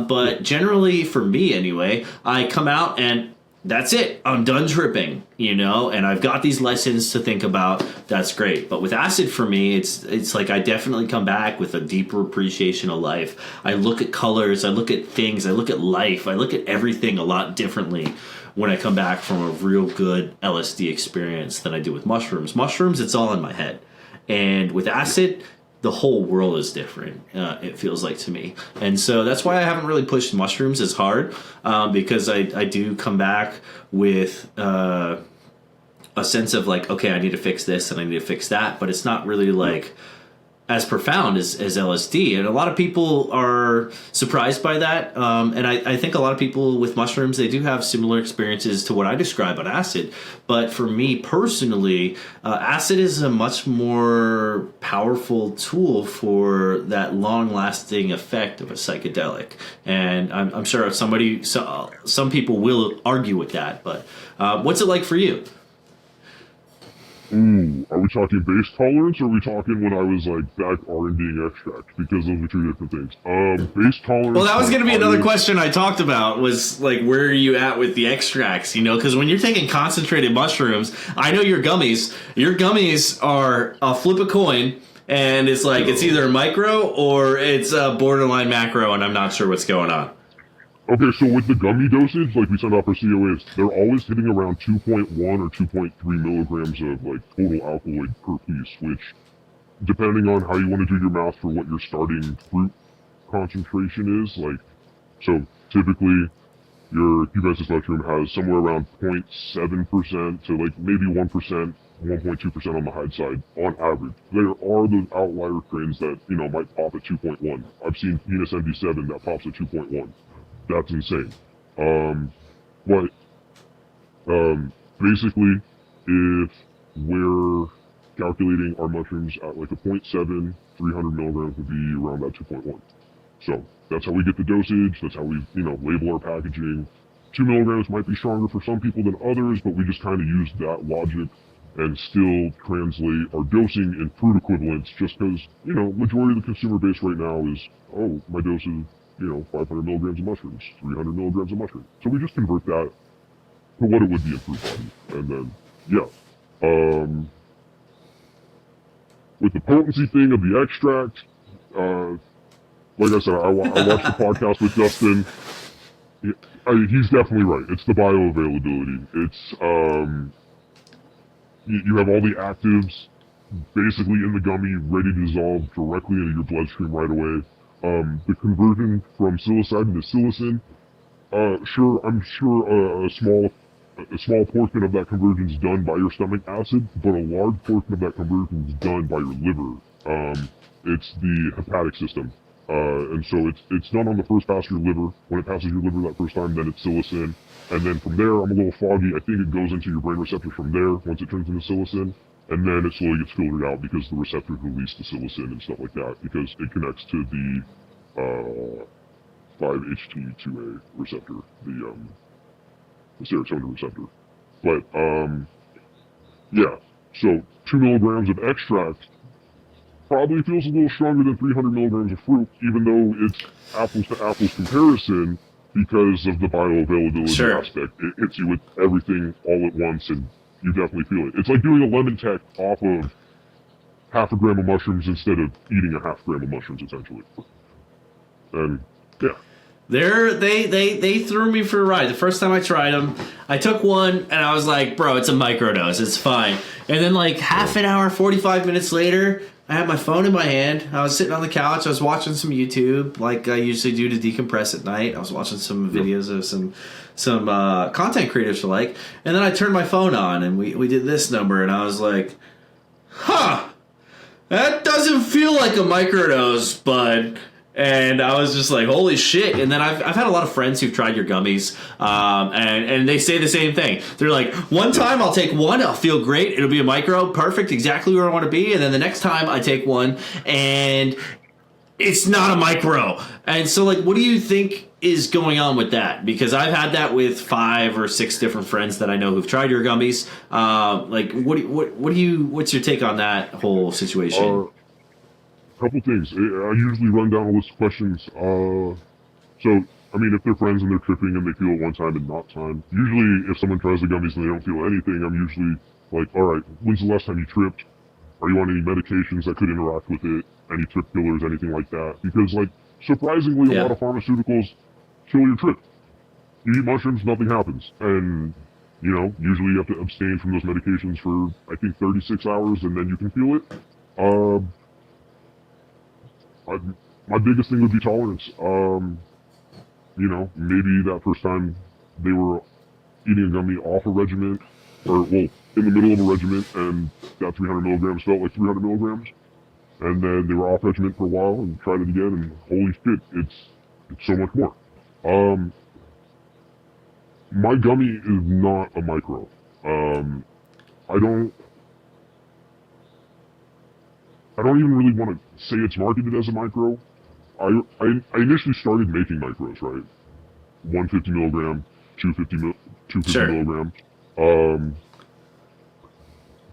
But generally, for me anyway, I come out and that's it. I'm done tripping, and I've got these lessons to think about. That's great. But with acid for me, it's like I definitely come back with a deeper appreciation of life. I look at colors, I look at things, I look at life, I look at everything a lot differently when I come back from a real good LSD experience than I do with mushrooms. Mushrooms, it's all in my head. And with acid, the whole world is different, it feels like to me. And so that's why I haven't really pushed mushrooms as hard, because I do come back with a sense of like, okay, I need to fix this and I need to fix that, but it's not really like as profound as LSD. And a lot of people are surprised by that. And I think a lot of people with mushrooms, they do have similar experiences to what I describe on acid. But for me personally, acid is a much more powerful tool for that long-lasting effect of a psychedelic. And I'm sure some people will argue with that. But what's it like for you? Ooh, are we talking base tolerance, or are we talking when I was like back R&Ding extract? Because those are 2 different things. Base tolerance. Well, that was going to be another question I talked about. Was like, where are you at with the extracts? Because when you're taking concentrated mushrooms, I know your gummies. Your gummies are a flip a coin, and it's like it's either micro or it's a borderline macro, and I'm not sure what's going on. Okay, so with the gummy dosage, like we send off our COAs, they're always hitting around 2.1 or 2.3 milligrams of like total alkaloid per piece, which, depending on how you want to do your math for what your starting fruit concentration is, like, so typically your cubensis mushroom has somewhere around 0.7% to like maybe 1%, 1.2% on the high side on average. There are those outlier strains that, might pop at 2.1. I've seen Venus MD7 that pops at 2.1. That's insane. Basically, if we're calculating our mushrooms at like a 0.7, 300 milligrams would be around that 2.1. So that's how we get the dosage. That's how we, label our packaging. 2 milligrams might be stronger for some people than others, but we just kind of use that logic and still translate our dosing in fruit equivalents, just because, majority of the consumer base right now is, oh, my dose is 500 milligrams of mushrooms, 300 milligrams of mushrooms. So we just convert that to what it would be in fruit body. And then, with the potency thing of the extract, like I said, I watched the podcast with Justin. He's definitely right. It's the bioavailability. It's, you have all the actives basically in the gummy ready to dissolve directly into your bloodstream right away. The conversion from psilocybin to psilocin, I'm sure a small portion of that conversion is done by your stomach acid, but a large portion of that conversion is done by your liver. It's the hepatic system. And so it's done on the first pass of your liver. When it passes your liver that first time, then it's psilocin. And then from there, I'm a little foggy. I think it goes into your brain receptors from there once it turns into psilocin. And then it slowly gets filtered out because the receptors release the psilocin and stuff like that, because it connects to the 5-HT2A receptor, the serotonin receptor. But yeah, so 2 milligrams of extract probably feels a little stronger than 300 milligrams of fruit, even though it's apples to apples comparison because of the bioavailability aspect. It hits you with everything all at once, and you definitely feel it. It's like doing a lemon tech off of half a gram of mushrooms instead of eating a half gram of mushrooms, essentially. And yeah. They threw me for a ride. The first time I tried them, I took one and I was like, bro, it's a microdose. It's fine. And then like half an hour, 45 minutes later, I had my phone in my hand. I was sitting on the couch. I was watching some YouTube like I usually do to decompress at night. I was watching some videos of some content creators alike. And then I turned my phone on and we did this number and I was like, huh, that doesn't feel like a microdose, bud. And I was just like, holy shit. And then I've had a lot of friends who've tried your gummies, and they say the same thing. They're like, one time I'll take one, I'll feel great, it'll be a micro, perfect, exactly where I want to be. And then the next time I take one, and it's not a micro. And so, like, what do you think is going on with that? Because I've had that with 5 or 6 different friends that I know who've tried your gummies. Like, what's your take on that whole situation? Couple things. I usually run down a list of questions. So, I mean, if they're friends and they're tripping and they feel it one time and not time, usually if someone tries the gummies and they don't feel anything, I'm usually like, all right, when's the last time you tripped? Are you on any medications that could interact with it? Any trip killers, anything like that? Because, like, surprisingly, a lot of pharmaceuticals kill your trip. You eat mushrooms, nothing happens. And, you know, usually you have to abstain from those medications for, I think, 36 hours, and then you can feel it. My biggest thing would be tolerance. You know, maybe that first time they were eating a gummy off a regimen, or, well, in the middle of a regimen, and that 300 milligrams felt like 300 milligrams, and then they were off regimen for a while and tried it again, and holy shit, it's so much more. My gummy is not a micro. I don't even really want to say it's marketed as a micro. I initially started making micros, right? 150 milligram, 250 milligram.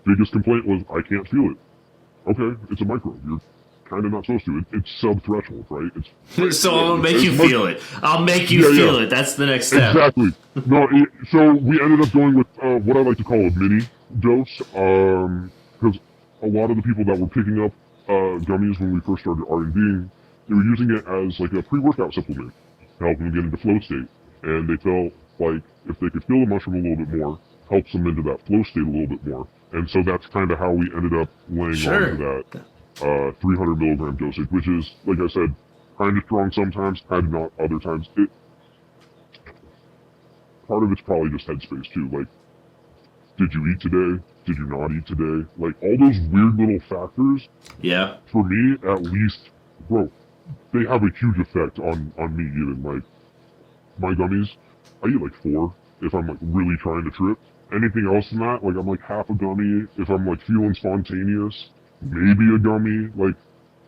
Biggest complaint was I can't feel it. Okay, it's a micro. You're kind of not supposed to. It's sub-threshold, right? So I'll make you feel it. I'll make you feel it. That's the next step. Exactly. No, so we ended up going with what I like to call a mini dose, because a lot of the people that were picking up gummies when we first started R&Ding, they were using it as like a pre-workout supplement to help them get into flow state. And they felt like if they could feel the mushroom a little bit more, helps them into that flow state a little bit more. And so that's kind of how we ended up laying onto that 300 milligram dosage, which is, like I said, kind of strong sometimes, kind of not other times. Part of it's probably just headspace too. Like, did you eat today? Did you not eat today? Like, all those weird little factors. Yeah. For me, at least, bro, they have a huge effect on me eating. Like, my gummies, I eat like 4 if I'm like really trying to trip. Anything else than that, like I'm like half a gummy. If I'm like feeling spontaneous, maybe a gummy. Like,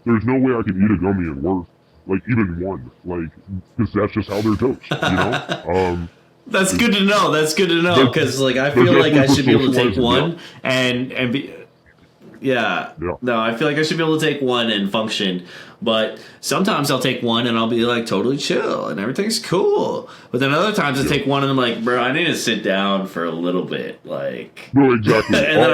there's no way I can eat a gummy and work. Like, even one. Like, because that's just how they're dosed, you know? That's good to know. That's good to know, because like I feel like I should be able to take one and be. Yeah. No, I feel like I should be able to take one and function. But sometimes I'll take one and I'll be like totally chill and everything's cool. But then other times I take one and I'm like, bro, I need to sit down for a little bit. Like, no, exactly. And then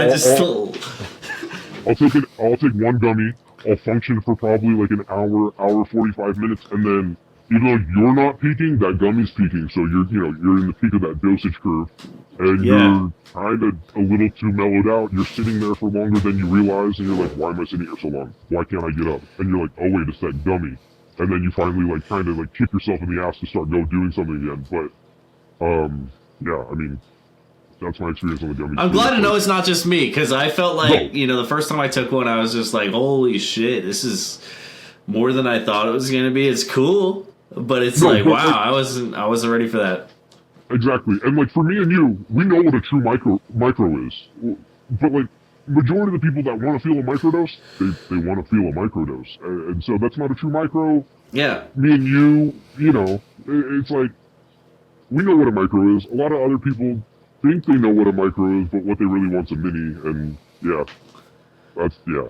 I'll take one gummy. I'll function for probably like an hour 45 minutes, and then even though you're not peaking, that gummy's peaking. So you're in the peak of that dosage curve, and you're kind of a little too mellowed out. You're sitting there for longer than you realize, and you're like, why am I sitting here so long? Why can't I get up? And you're like, oh wait, it's that gummy. And then you finally like kind of like kick yourself in the ass to start doing something again. But yeah, I mean, that's my experience on the gummies. I'm glad to know it's not just me, because I felt like the first time I took one, I was just like, holy shit, this is more than I thought it was going to be. It's cool. But it's wow, I wasn't ready for that. Exactly. And like for me and you, we know what a true micro is. But like majority of the people that want to feel a microdose, they want to feel a microdose, and so that's not a true micro. Yeah. Me and you know, it's like we know what a micro is. A lot of other people think they know what a micro is, but what they really want is a mini, and yeah, that's yeah.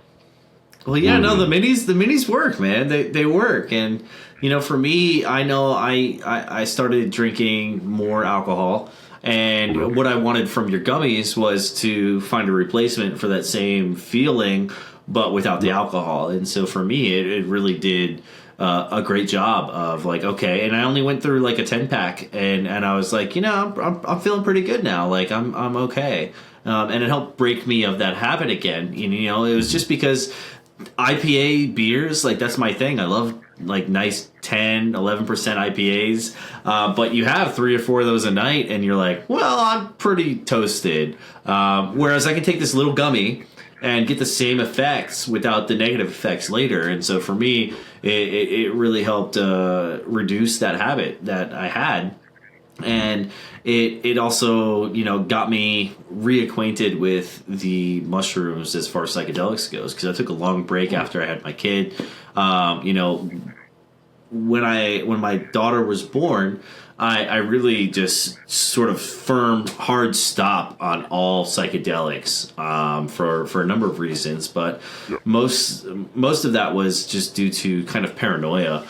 Well, yeah, no, the minis work, man. They work, and you know, for me, I know I started drinking more alcohol, and Okay. what I wanted from your gummies was to find a replacement for that same feeling, but without the alcohol. And so for me, it really did a great job of like, okay, and I only went through like a 10 pack, and I was like, you know, I'm feeling pretty good now, like I'm okay. And it helped break me of that habit again. And, you know, it was just because IPA beers, like that's my thing. I love like nice 10, 11% IPAs. But you have 3 or 4 of those a night and you're like, well, I'm pretty toasted. Whereas I can take this little gummy and get the same effects without the negative effects later. And so for me, it really helped reduce that habit that I had. And it also, you know, got me reacquainted with the mushrooms as far as psychedelics goes, because I took a long break after I had my kid. You know, when my daughter was born, I really just sort of firm hard stop on all psychedelics for a number of reasons, but most of that was just due to kind of paranoia.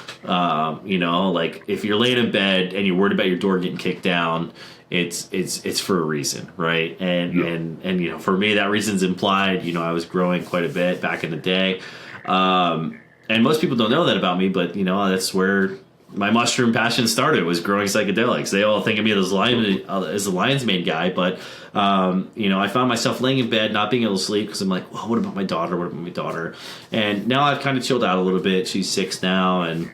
You know, like if you're laying in bed and you're worried about your door getting kicked down, it's for a reason, right? And you know, for me that reason's implied. You know, I was growing quite a bit back in the day. And most people don't know that about me, but you know, that's where my mushroom passion started, was growing psychedelics. They all think of me as the lion's mane guy, but you know, I found myself laying in bed not being able to sleep because I'm like, well, what about my daughter? What about my daughter? And now I've kind of chilled out a little bit. She's 6 now, and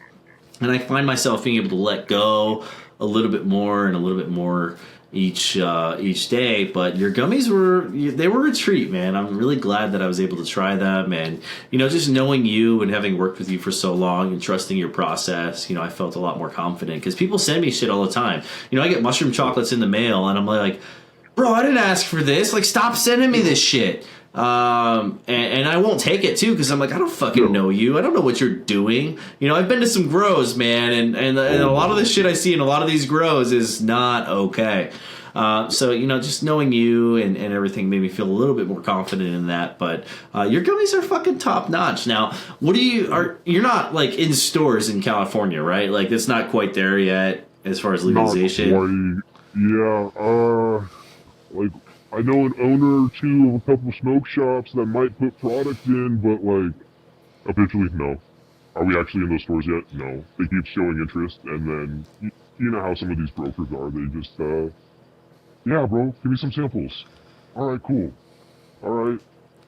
I find myself being able to let go a little bit more and a little bit more each day. But your gummies were a treat, man. I'm really glad that I was able to try them, and you know, just knowing you and having worked with you for so long and trusting your process, you know, I felt a lot more confident, because people send me shit all the time. You know, I get mushroom chocolates in the mail and I'm like, bro, I didn't ask for this, like stop sending me this shit. And I won't take it too, because I'm like, I don't fucking know you. I don't know what you're doing. You know, I've been to some grows, man, and a lot of the shit I see in a lot of these grows is not okay. So, you know, just knowing you and everything made me feel a little bit more confident in that. But your gummies are fucking top notch. Now, you're not like in stores in California, right? Like it's not quite there yet as far as legalization. Not quite. Yeah. Like, I know an owner or two of a couple of smoke shops that might put product in, but like, officially, no. Are we actually in those stores yet? No. They keep showing interest, and then you know how some of these brokers are. They just, yeah, bro, give me some samples. All right, cool. All right,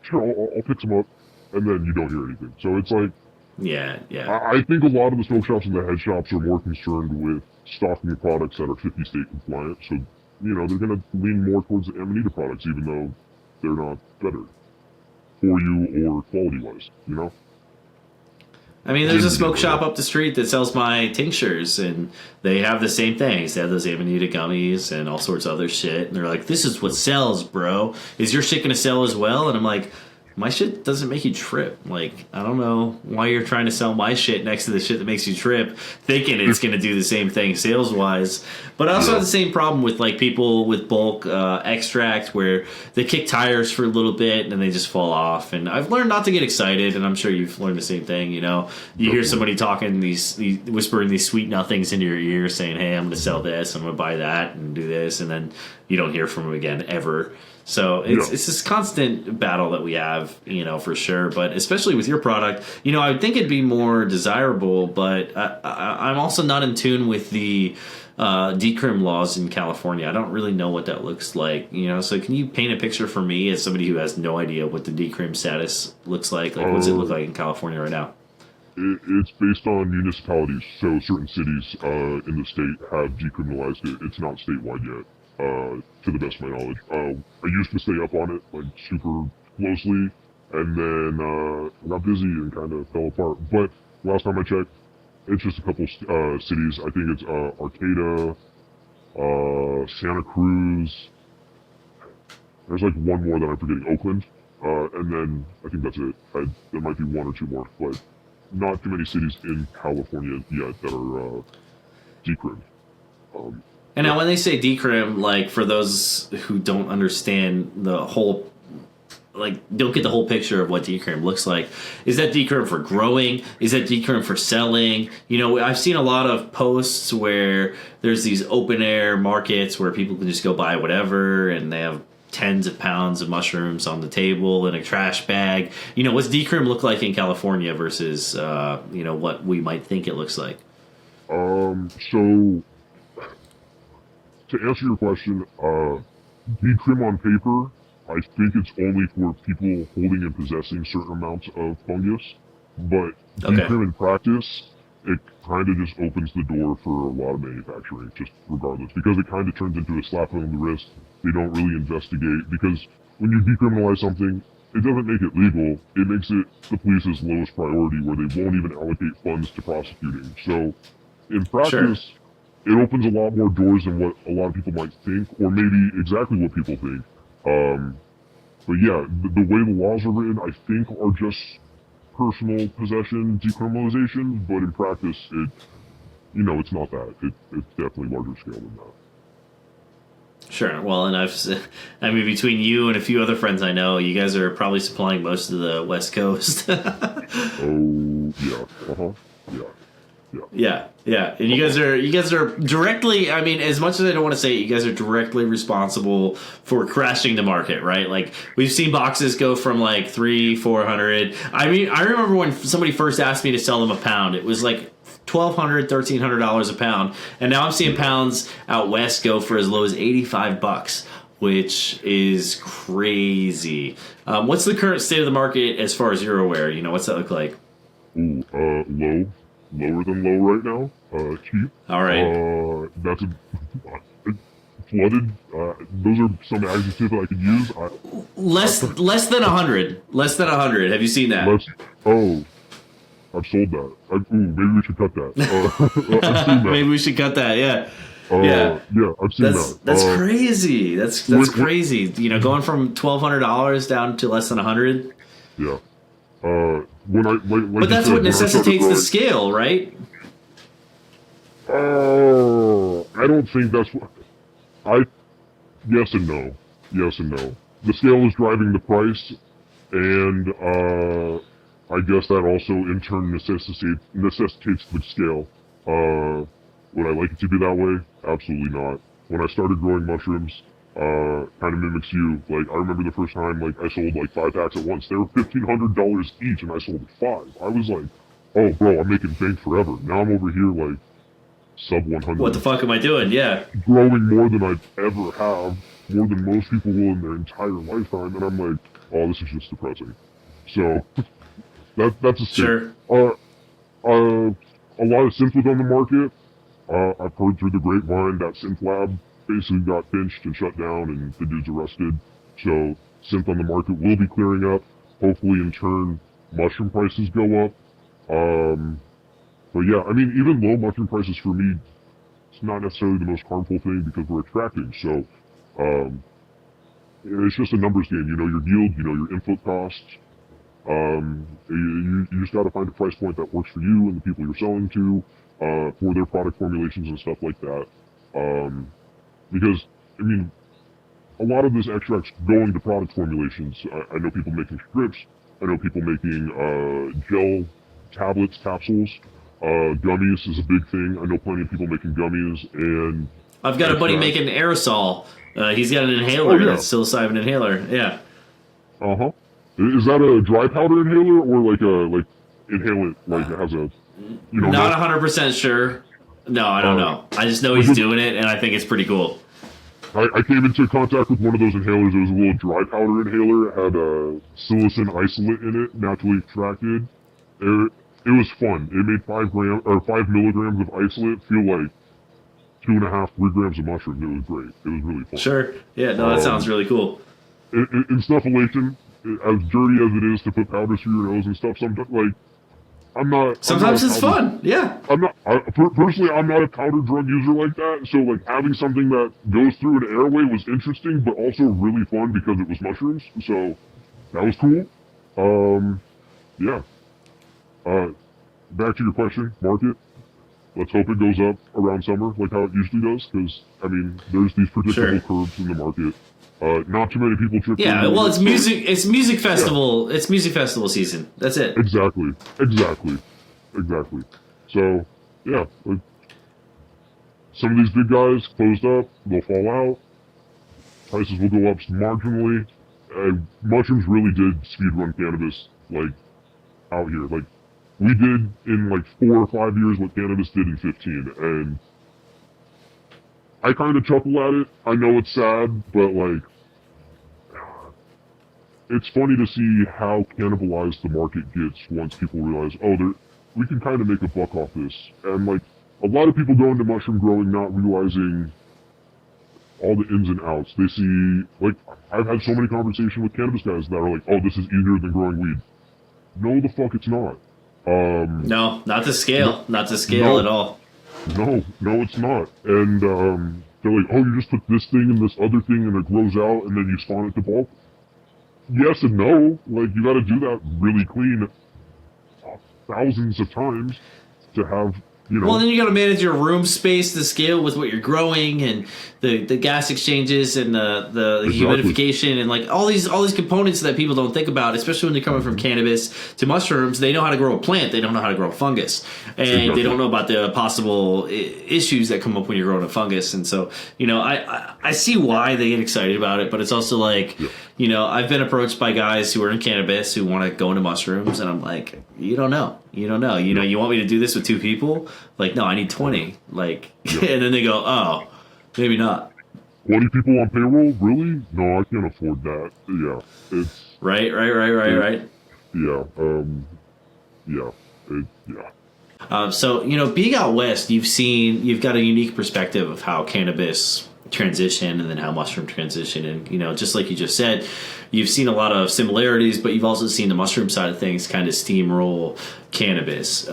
sure, I'll pick some up, and then you don't hear anything. So it's like, Yeah. I think a lot of the smoke shops and the head shops are more concerned with stocking products that are 50 state compliant. So, you know, they're going to lean more towards the Amanita products, even though they're not better for you or quality-wise, you know? I mean, there's a smoke shop up the street that sells my tinctures, and they have the same things. They have those Amanita gummies and all sorts of other shit. And they're like, this is what sells, bro. Is your shit going to sell as well? And I'm like, my shit doesn't make you trip. Like, I don't know why you're trying to sell my shit next to the shit that makes you trip, thinking it's going to do the same thing sales-wise. But I also have the same problem with, like, people with bulk extract, where they kick tires for a little bit and then they just fall off. And I've learned not to get excited, and I'm sure you've learned the same thing, you know. You hear somebody talking, whispering these sweet nothings into your ear, saying, hey, I'm going to sell this, I'm going to buy that, and do this, and then you don't hear from them again, ever. So it's this constant battle that we have, you know, for sure. But especially with your product, you know, I would think it'd be more desirable, but I'm also not in tune with the decrim laws in California. I don't really know what that looks like, you know. So can you paint a picture for me as somebody who has no idea what the decrim status looks like? Like, what does it look like in California right now? It's based on municipalities. So certain cities in the state have decriminalized it. It's not statewide yet. To the best of my knowledge. I used to stay up on it, like, super closely, and then I got busy and kind of fell apart. But last time I checked, it's just a couple cities. I think it's Arcata, Santa Cruz. There's like one more that I'm forgetting. Oakland. And then I think that's it. There might be one or two more, but not too many cities in California yet that are decrimmed. And now when they say decrim, like for those who don't understand the whole, like don't get the whole picture of what decrim looks like, is that decrim for growing? Is that decrim for selling? You know, I've seen a lot of posts where there's these open air markets where people can just go buy whatever and they have tens of pounds of mushrooms on the table in a trash bag. You know, what's decrim look like in California versus, you know, what we might think it looks like? So to answer your question, decrim on paper, I think it's only for people holding and possessing certain amounts of fungus, but decrim in practice, it kind of just opens the door for a lot of manufacturing, just regardless, because it kind of turns into a slap on the wrist. They don't really investigate, because when you decriminalize something, it doesn't make it legal, it makes it the police's lowest priority, where they won't even allocate funds to prosecuting. So, in practice, it opens a lot more doors than what a lot of people might think, or maybe exactly what people think. But yeah, the way the laws are written, I think, are just personal possession decriminalization, but in practice, it's not that. It's definitely larger scale than that. Sure. Well, and I mean, between you and a few other friends I know, you guys are probably supplying most of the West Coast. Oh, yeah. Uh-huh. Yeah. Yeah. And you guys are directly, I mean, as much as I don't want to say it, you guys are directly responsible for crashing the market, right? Like, we've seen boxes go from like $300-400. I mean, I remember when somebody first asked me to sell them a pound, it was like $1,200-$1,300 a pound. And now I'm seeing pounds out west go for as low as $85, which is crazy. What's the current state of the market as far as you're aware? You know, what's that look like? Low. Lower than low right now. Cheap. All right. That's flooded. Those are some adjectives that I could use. Less than 100. Less than 100. Have you seen that? I've sold that. Maybe we should cut that. I've seen that. Maybe we should cut that. Yeah. Yeah, I've seen that. That's crazy. That's crazy. You know, going from $1,200 down to less than 100. Yeah. But that's what necessitates the scale, right? I don't think that's what. Yes and no. The scale is driving the price, and I guess that also in turn necessitates the scale. Would I like it to be that way? Absolutely not. When I started growing mushrooms, kind of mimics you. Like, I remember the first time, like, I sold like 5 packs at once. They were $1,500 each, and I sold 5. I was like, oh, bro, I'm making bank forever. Now I'm over here like sub 100. What the fuck am I doing? Yeah, growing more than I'd ever have, more than most people will in their entire lifetime, and I'm like, oh, this is just depressing. So that's a state. Sure. A lot of synths was on the market. I've heard through the grapevine that synth lab basically got pinched and shut down, and the dude's arrested. So synth on the market will be clearing up. Hopefully, in turn, mushroom prices go up. But yeah, I mean, even low mushroom prices for me, it's not necessarily the most harmful thing because we're extracting. So it's just a numbers game. You know your yield, you know your input costs. You just got to find a price point that works for you and the people you're selling to for their product formulations and stuff like that. Because, I mean, a lot of this extract's going to product formulations. I know people making strips. I know people making gel tablets, capsules. Gummies is a big thing. I know plenty of people making gummies. And I've got a buddy making aerosol. He's got an inhaler. That's psilocybin inhaler. Yeah. Uh-huh. Is that a dry powder inhaler or like inhalant, like it has a, you know? Not 100% sure. No, I don't know. I just know he's doing it, and I think it's pretty cool. I came into contact with one of those inhalers. It was a little dry powder inhaler. It had psilocin isolate in it, naturally extracted. It was fun. It made 5 milligrams of isolate feel like 2.5, 3 grams of mushroom. It was great. It was really fun. Sure. Yeah, no, that sounds really cool. In snufflation, as dirty as it is to put powders through your nose and stuff, Sometimes it's fun. Yeah. Personally, I'm not a powder drug user like that. So, like, having something that goes through an airway was interesting, but also really fun because it was mushrooms. So, that was cool. Yeah. Back to your question, market. Let's hope it goes up around summer, like how it usually does, because I mean, there's these predictable curves in the market. Not too many people trip. Yeah, well, it's music. It's music festival. Yeah. It's music festival season. That's it. Exactly. So, yeah, like, some of these big guys closed up. They'll fall out. Prices will go up marginally. Mushrooms really did speedrun cannabis, like, out here. Like, we did in like 4 or 5 years what cannabis did in 15, and I kind of chuckle at it. I know it's sad, but like, it's funny to see how cannibalized the market gets once people realize, oh, we can kind of make a buck off this. And like, a lot of people go into mushroom growing not realizing all the ins and outs. They see, like, I've had so many conversations with cannabis guys that are like, oh, this is easier than growing weed. No, the fuck it's not. No, not to scale. Not to scale at all. No, it's not. And they're like, oh, you just put this thing and this other thing and it grows out and then you spawn it to bulk. Yes and no. Like, you gotta do that really clean thousands of times to have, you know. Well, then you got to manage your room space to scale with what you're growing, and the gas exchanges and the humidification and like all these components that people don't think about, especially when they're coming from cannabis to mushrooms. They know how to grow a plant, they don't know how to grow a fungus, and they don't know about the possible issues that come up when you're growing a fungus. And so, you know, I see why they get excited about it, but it's also like, you know, I've been approached by guys who are in cannabis who want to go into mushrooms, and I'm like, you don't know. You know, you want me to do this with 2 people? Like, no, I need 20. Like, and then they go, oh, maybe not. 20 people on payroll? Really? No, I can't afford that. Yeah, it's right. So, you know, being out west, you've got a unique perspective of how cannabis transition and then how mushroom transition, and you know, just like you just said, you've seen a lot of similarities, but you've also seen the mushroom side of things kind of steamroll cannabis.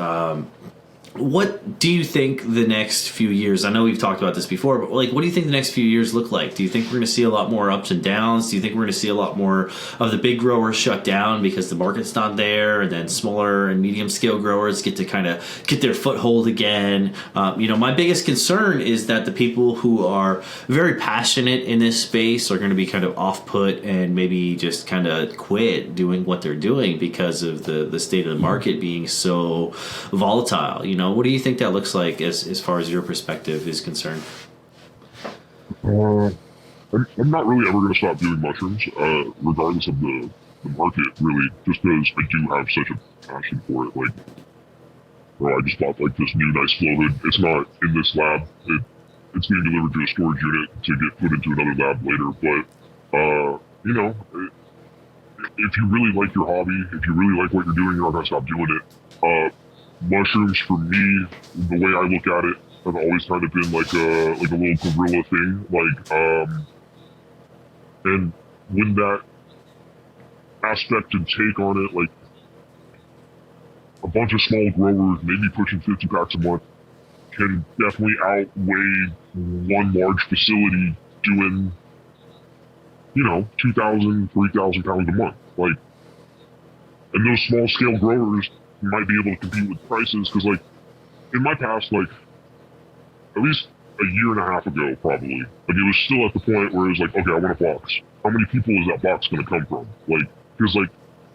What do you think the next few years, I know we've talked about this before, but like, what do you think the next few years look like? Do you think we're going to see a lot more ups and downs? Do you think we're going to see a lot more of the big growers shut down because the market's not there, and then smaller and medium scale growers get to kind of get their foothold again? You know, my biggest concern is that the people who are very passionate in this space are going to be kind of off put and maybe just kind of quit doing what they're doing because of the state of the market being so volatile. You know, what do you think that looks like as far as your perspective is concerned? I'm not really ever going to stop doing mushrooms, regardless of the market, really, just because I do have such a passion for it. Like, I just bought like this new nice flow hood. It's not in this lab. It's being delivered to a storage unit to get put into another lab later. But, you know, if you really like your hobby, if you really like what you're doing, you're not going to stop doing it. Mushrooms, for me, the way I look at it, have always kind of been like a little guerrilla thing. Like, and when that aspect and take on it, like a bunch of small growers, maybe pushing 50 packs a month, can definitely outweigh one large facility doing, you know, 2,000, 3,000 pounds a month. Like, and those small scale growers might be able to compete with prices, because like in my past, like at least a year and a half ago, probably, like it was still at the point where it was like, okay, I want a box. How many people is that box going to come from? Like, because like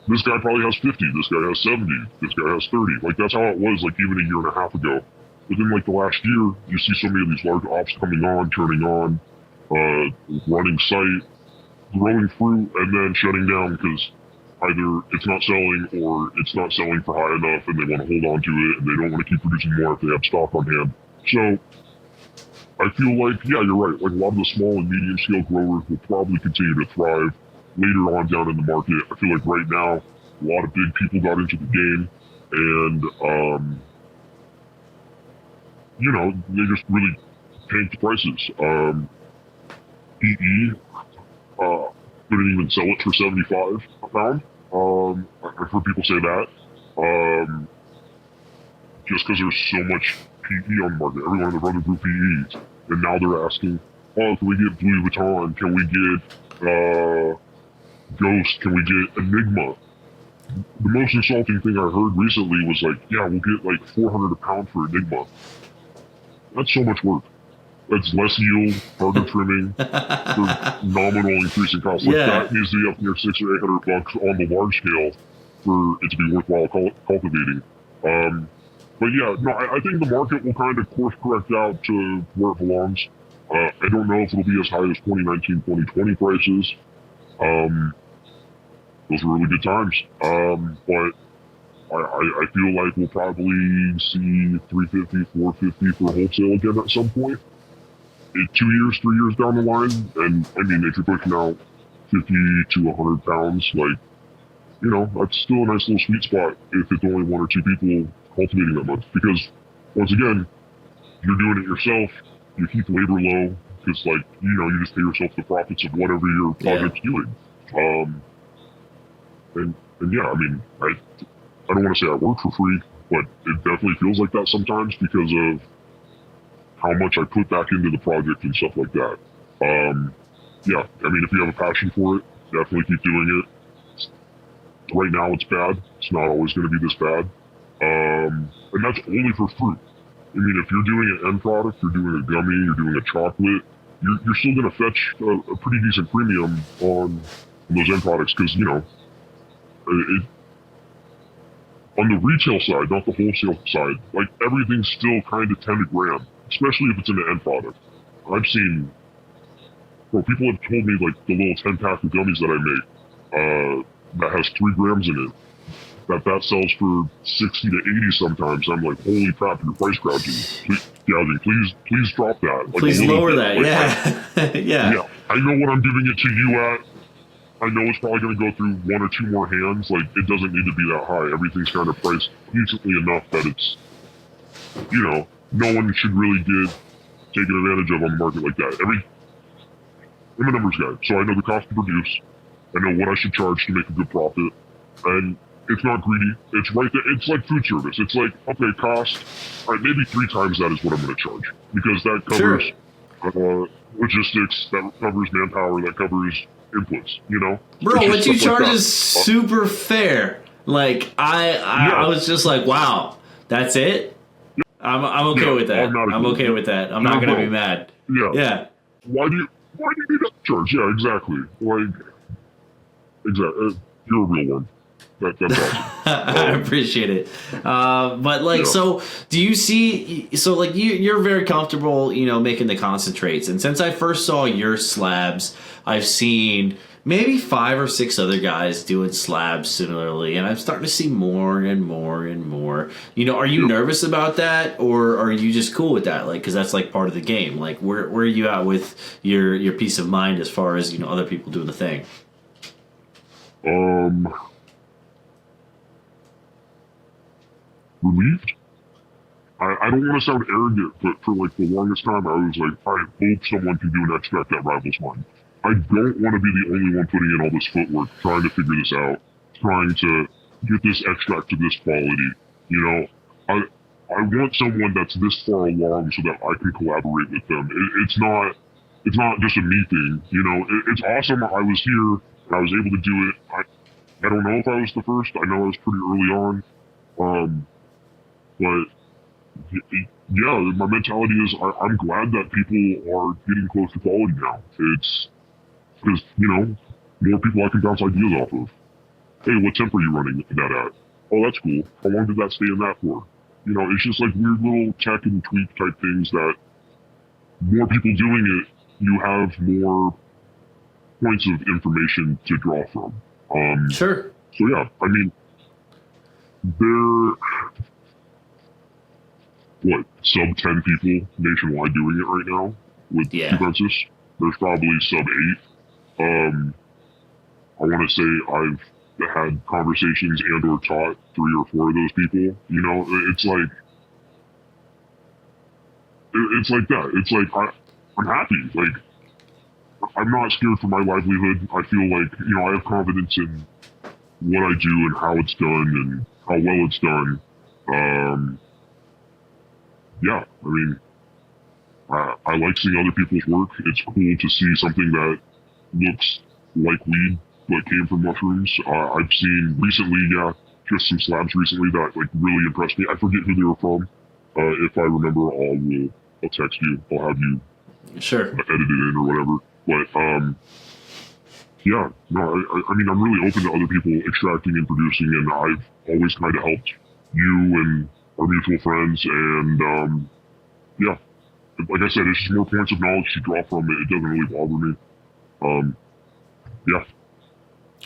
this guy probably has 50, this guy has 70, this guy has 30. Like, that's how it was like even a year and a half ago. But then like the last year, you see so many of these large ops coming on, turning on, running site, growing fruit, and then shutting down because either it's not selling or it's not selling for high enough and they want to hold on to it and they don't want to keep producing more if they have stock on hand. So I feel like, yeah, you're right. Like a lot of the small and medium scale growers will probably continue to thrive later on down in the market. I feel like right now, a lot of big people got into the game and, you know, they just really tanked prices. PE, couldn't even sell it for 75 a pound. I've heard people say that, just because there's so much PE on the market. Everyone is running through PE, and now they're asking, oh, can we get Louis Vuitton? Can we get Ghost? Can we get Enigma? The most insulting thing I heard recently was like, yeah, we'll get like 400 a pound for Enigma. That's so much work. That's less yield, harder trimming, for nominal increasing costs. Like that needs to be up near $600 or $800 on the large scale for it to be worthwhile cultivating. But yeah, no, I think the market will kind of course correct out to where it belongs. I don't know if it'll be as high as 2019, 2020 prices. Those were really good times. But I feel like we'll probably see 350, 450 for wholesale again at some point. 2 years, 3 years down the line. And I mean, if you're pushing out 50 to 100 pounds, like, you know, that's still a nice little sweet spot if it's only one or two people cultivating that much. Because once again, you're doing it yourself, you keep labor low, because like, you know, you just pay yourself the profits of whatever your project's doing. And yeah, I mean, I don't want to say I work for free, but it definitely feels like that sometimes because of how much I put back into the project and stuff like that. Yeah, I mean, if you have a passion for it, definitely keep doing it. Right now it's bad. It's not always going to be this bad. And that's only for fruit. I mean, if you're doing an end product, you're doing a gummy, you're doing a chocolate, you're still going to fetch a pretty decent premium on those end products because, you know, on the retail side, not the wholesale side, like everything's still kind of 10 a gram, especially if it's in the end product. I've seen, well, people have told me like the little 10-pack of gummies that I make that has 3 grams in it, that sells for 60 to 80 sometimes. I'm like, holy crap, you're price gouging. Please drop that. Like, please lower that. Like, yeah. I know what I'm giving it to you at. I know it's probably going to go through 1 or 2 more hands. Like, it doesn't need to be that high. Everything's kind of priced decently enough that it's, you know, no one should really get taken advantage of on the market like that. I'm a numbers guy, so I know the cost to produce. I know what I should charge to make a good profit. And it's not greedy. It's right there. It's like food service. It's like, okay, cost, all right, maybe 3 times that is what I'm going to charge. Because that covers logistics, that covers manpower, that covers inputs, you know? Bro, what you charge is super fair. Like, I was just like, wow, that's it? I'm okay with that. I'm okay with that. I'm not going to be mad. Yeah. Why do you need that charge? Yeah, exactly. Like, exactly. You're a real one. That's awesome. I appreciate it. But like, so do you see, so like you're very comfortable, you know, making the concentrates. And since I first saw your slabs, I've seen maybe 5 or 6 other guys doing slabs similarly. And I'm starting to see more and more and more, you know, are you nervous about that or are you just cool with that? Like, cause that's like part of the game. Like where are you at with your peace of mind as far as, you know, other people doing the thing? Relieved. I don't want to sound arrogant, but for like the longest time, I was like, I hope someone can do an extract that rivals mine. I don't want to be the only one putting in all this footwork, trying to figure this out, trying to get this extract to this quality. You know, I want someone that's this far along so that I can collaborate with them. It's not just a me thing. You know, it's awesome. I was here and I was able to do it. I don't know if I was the first. I know I was pretty early on. But yeah, my mentality is I'm glad that people are getting close to quality now. It's because, you know, more people I can bounce ideas off of. Hey, what temp are you running that at? Oh, that's cool. How long did that stay in that for? You know, it's just like weird little tech and tweak type things that more people doing it, you have more points of information to draw from. Sure. So yeah, I mean, sub 10 people nationwide doing it right now with Cubensis. There's probably sub 8. I want to say I've had conversations and or taught 3 or 4 of those people. You know, it's like that. It's like I'm happy. Like I'm not scared for my livelihood. I feel like, you know, I have confidence in what I do and how it's done and how well it's done. Yeah, I mean, I like seeing other people's work. It's cool to see something that looks like weed like came from mushrooms. I've seen recently, just some slabs recently that like really impressed me. I forget who they were from. If I remember, I'll text you. I'll have you edit it in or whatever. But yeah, no, I mean, I'm really open to other people extracting and producing, and I've always kind of helped you and our mutual friends, and yeah, like I said, it's just more points of knowledge to draw from. It doesn't really bother me. Yeah.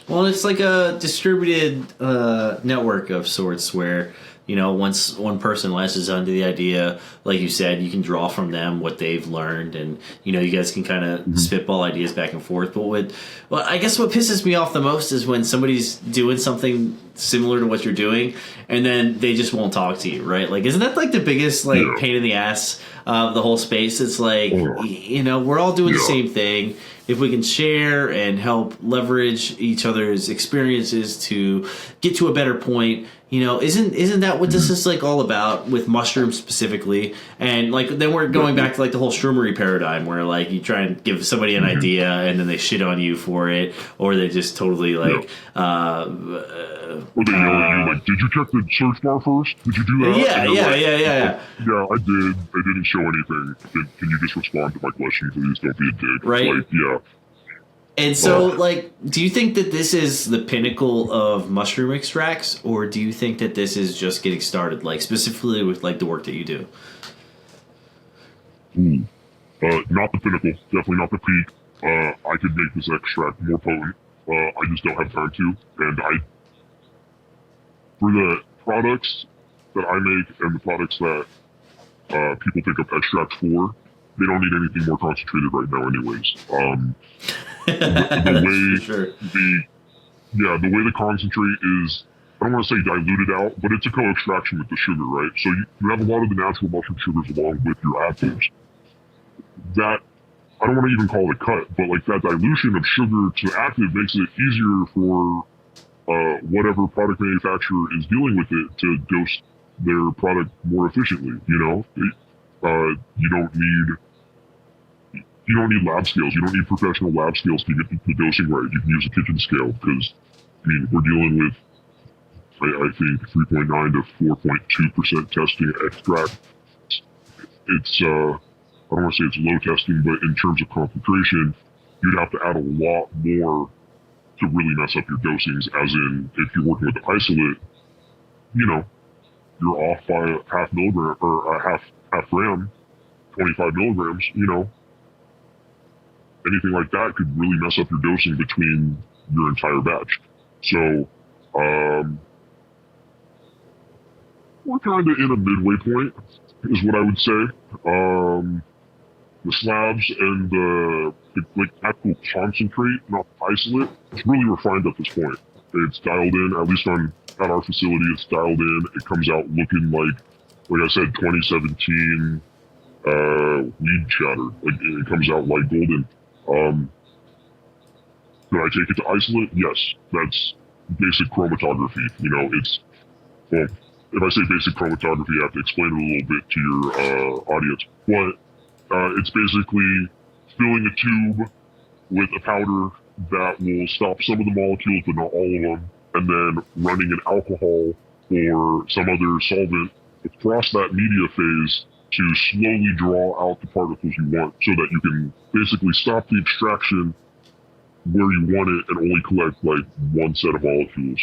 Well, it's like a distributed network of sorts where, you know, once one person latches onto the idea, like you said, you can draw from them what they've learned, and, you know, you guys can kind of spitball ideas back and forth. But I guess what pisses me off the most is when somebody's doing something similar to what you're doing, and then they just won't talk to you, right? Like, isn't that like the biggest pain in the ass of the whole space? It's like, you know, we're all doing the same thing. If we can share and help leverage each other's experiences to get to a better point, you know, isn't that what this is like all about with mushrooms specifically? And like then we're going back to like the whole shroomery paradigm where like you try and give somebody an idea and then they shit on you for it, or they just totally like or they yell at you like, did you check the search bar first? Did you do that? Yeah, Yeah, I did. I didn't show anything. Can you just respond to my question, please? Don't be a dick. Right. Like, yeah. And so, like, do you think that this is the pinnacle of mushroom extracts, or do you think that this is just getting started, like, specifically with, like, the work that you do? Not the pinnacle. Definitely not the peak. I could make this extract more potent. I just don't have time to. And for the products that I make and the products that people think of extracts for, they don't need anything more concentrated right now anyways. The way the concentrate is, I don't want to say diluted out, but it's a co-extraction with the sugar, right? So you have a lot of the natural mushroom sugars along with your actives. That, I don't want to even call it cut, but like that dilution of sugar to active makes it easier for whatever product manufacturer is dealing with it to dose their product more efficiently, you know? You don't need lab scales. You don't need professional lab scales to get the dosing right. You can use a kitchen scale because, I mean, we're dealing with, I think, 3.9 to 4.2% testing extract. It's, I don't want to say it's low testing, but in terms of concentration, you'd have to add a lot more to really mess up your dosings, as in, if you're working with the isolate, you know, you're off by a half milligram, or a half gram, 25 milligrams, you know. Anything like that could really mess up your dosing between your entire batch. So, we're kind of in a midway point, is what I would say. The slabs and the like actual concentrate, not isolate, it's really refined at this point. It's dialed in, at least at our facility, it's dialed in. It comes out looking like I said, 2017 weed chatter. Like, it comes out like golden. Could I take it to isolate? Yes, that's basic chromatography. You know, well, if I say basic chromatography, I have to explain it a little bit to your audience. But it's basically filling a tube with a powder that will stop some of the molecules, but not all of them, and then running an alcohol or some other solvent across that media phase to slowly draw out the particles you want, so that you can basically stop the extraction where you want it and only collect like one set of molecules.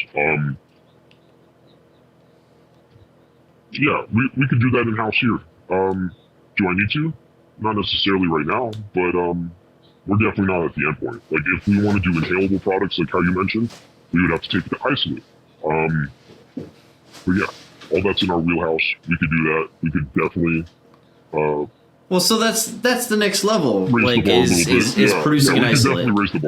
Yeah, we could do that in-house here. Do I need to? Not necessarily right now, but we're definitely not at the end point. Like, if we want to do inhalable products, like how you mentioned, we would have to take it to isolate. But yeah, all that's in our wheelhouse. We could do that. We could definitely. Well, so that's the next level. Raise like, the bar is producing an isolate. Definitely raise the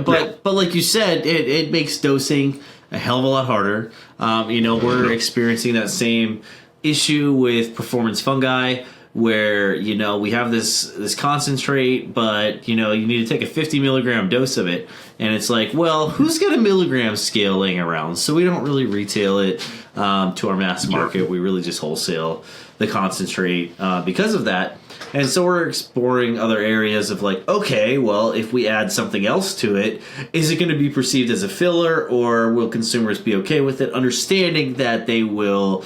bar. But like you said, it makes dosing a hell of a lot harder. You know, we're experiencing that same issue with performance fungi, where, you know, we have this concentrate, but, you know, you need to take a 50 milligram dose of it, and it's like, well, who's got a milligram scale laying around? So we don't really retail it to our mass market. We really just wholesale the concentrate because of that. And so we're exploring other areas of like, okay, well, if we add something else to it, is it going to be perceived as a filler, or will consumers be okay with it, understanding that they will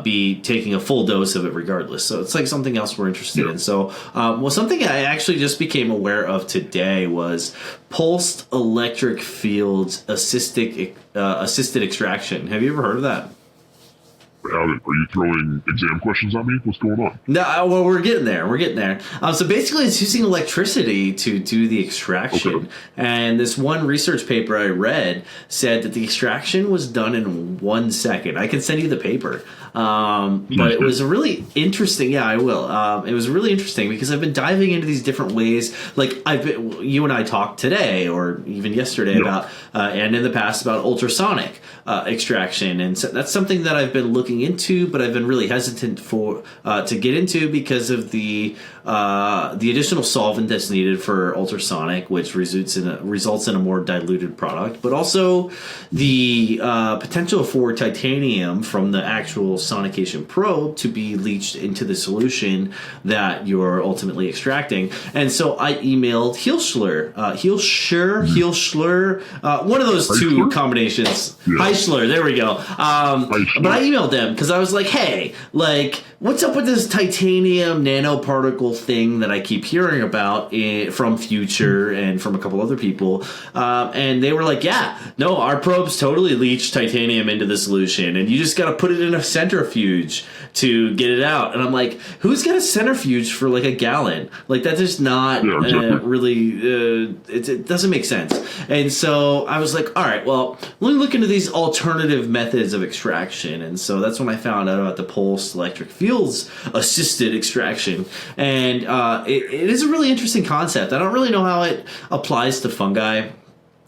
be taking a full dose of it regardless? So it's like something else we're interested in. So, well, something I actually just became aware of today was pulsed electric fields assisted extraction. Have you ever heard of that? Are you throwing exam questions at me? What's going on? No, well, we're getting there. So basically, it's using electricity to do the extraction. Okay. And this one research paper I read said that the extraction was done in 1 second. I can send you the paper. But it was a really interesting. Yeah, I will. It was really interesting because I've been diving into these different ways. Like you and I talked today, or even yesterday, about and in the past about ultrasonic extraction, and so that's something that I've been looking into, but I've been really hesitant to get into because of the additional solvent that's needed for ultrasonic, which results in a more diluted product, but also the potential for titanium from the actual sonication probe to be leached into the solution that you're ultimately extracting. And so I emailed Hilschler, one of those two combinations. Yeah. Heischler, there we go. But I emailed them because I was like, hey, like, what's up with this titanium nanoparticle thing that I keep hearing about from Future and from a couple other people? And they were like, yeah, no, our probes totally leach titanium into the solution, and you just got to put it in a centrifuge to get it out. And I'm like, who's got a centrifuge for like a gallon? Like, that's just not really, it doesn't make sense. And so I was like, all right, well, let me look into these alternative methods of extraction. And so that's when I found out about the pulsed electric fields assisted extraction. And it is a really interesting concept. I don't really know how it applies to fungi,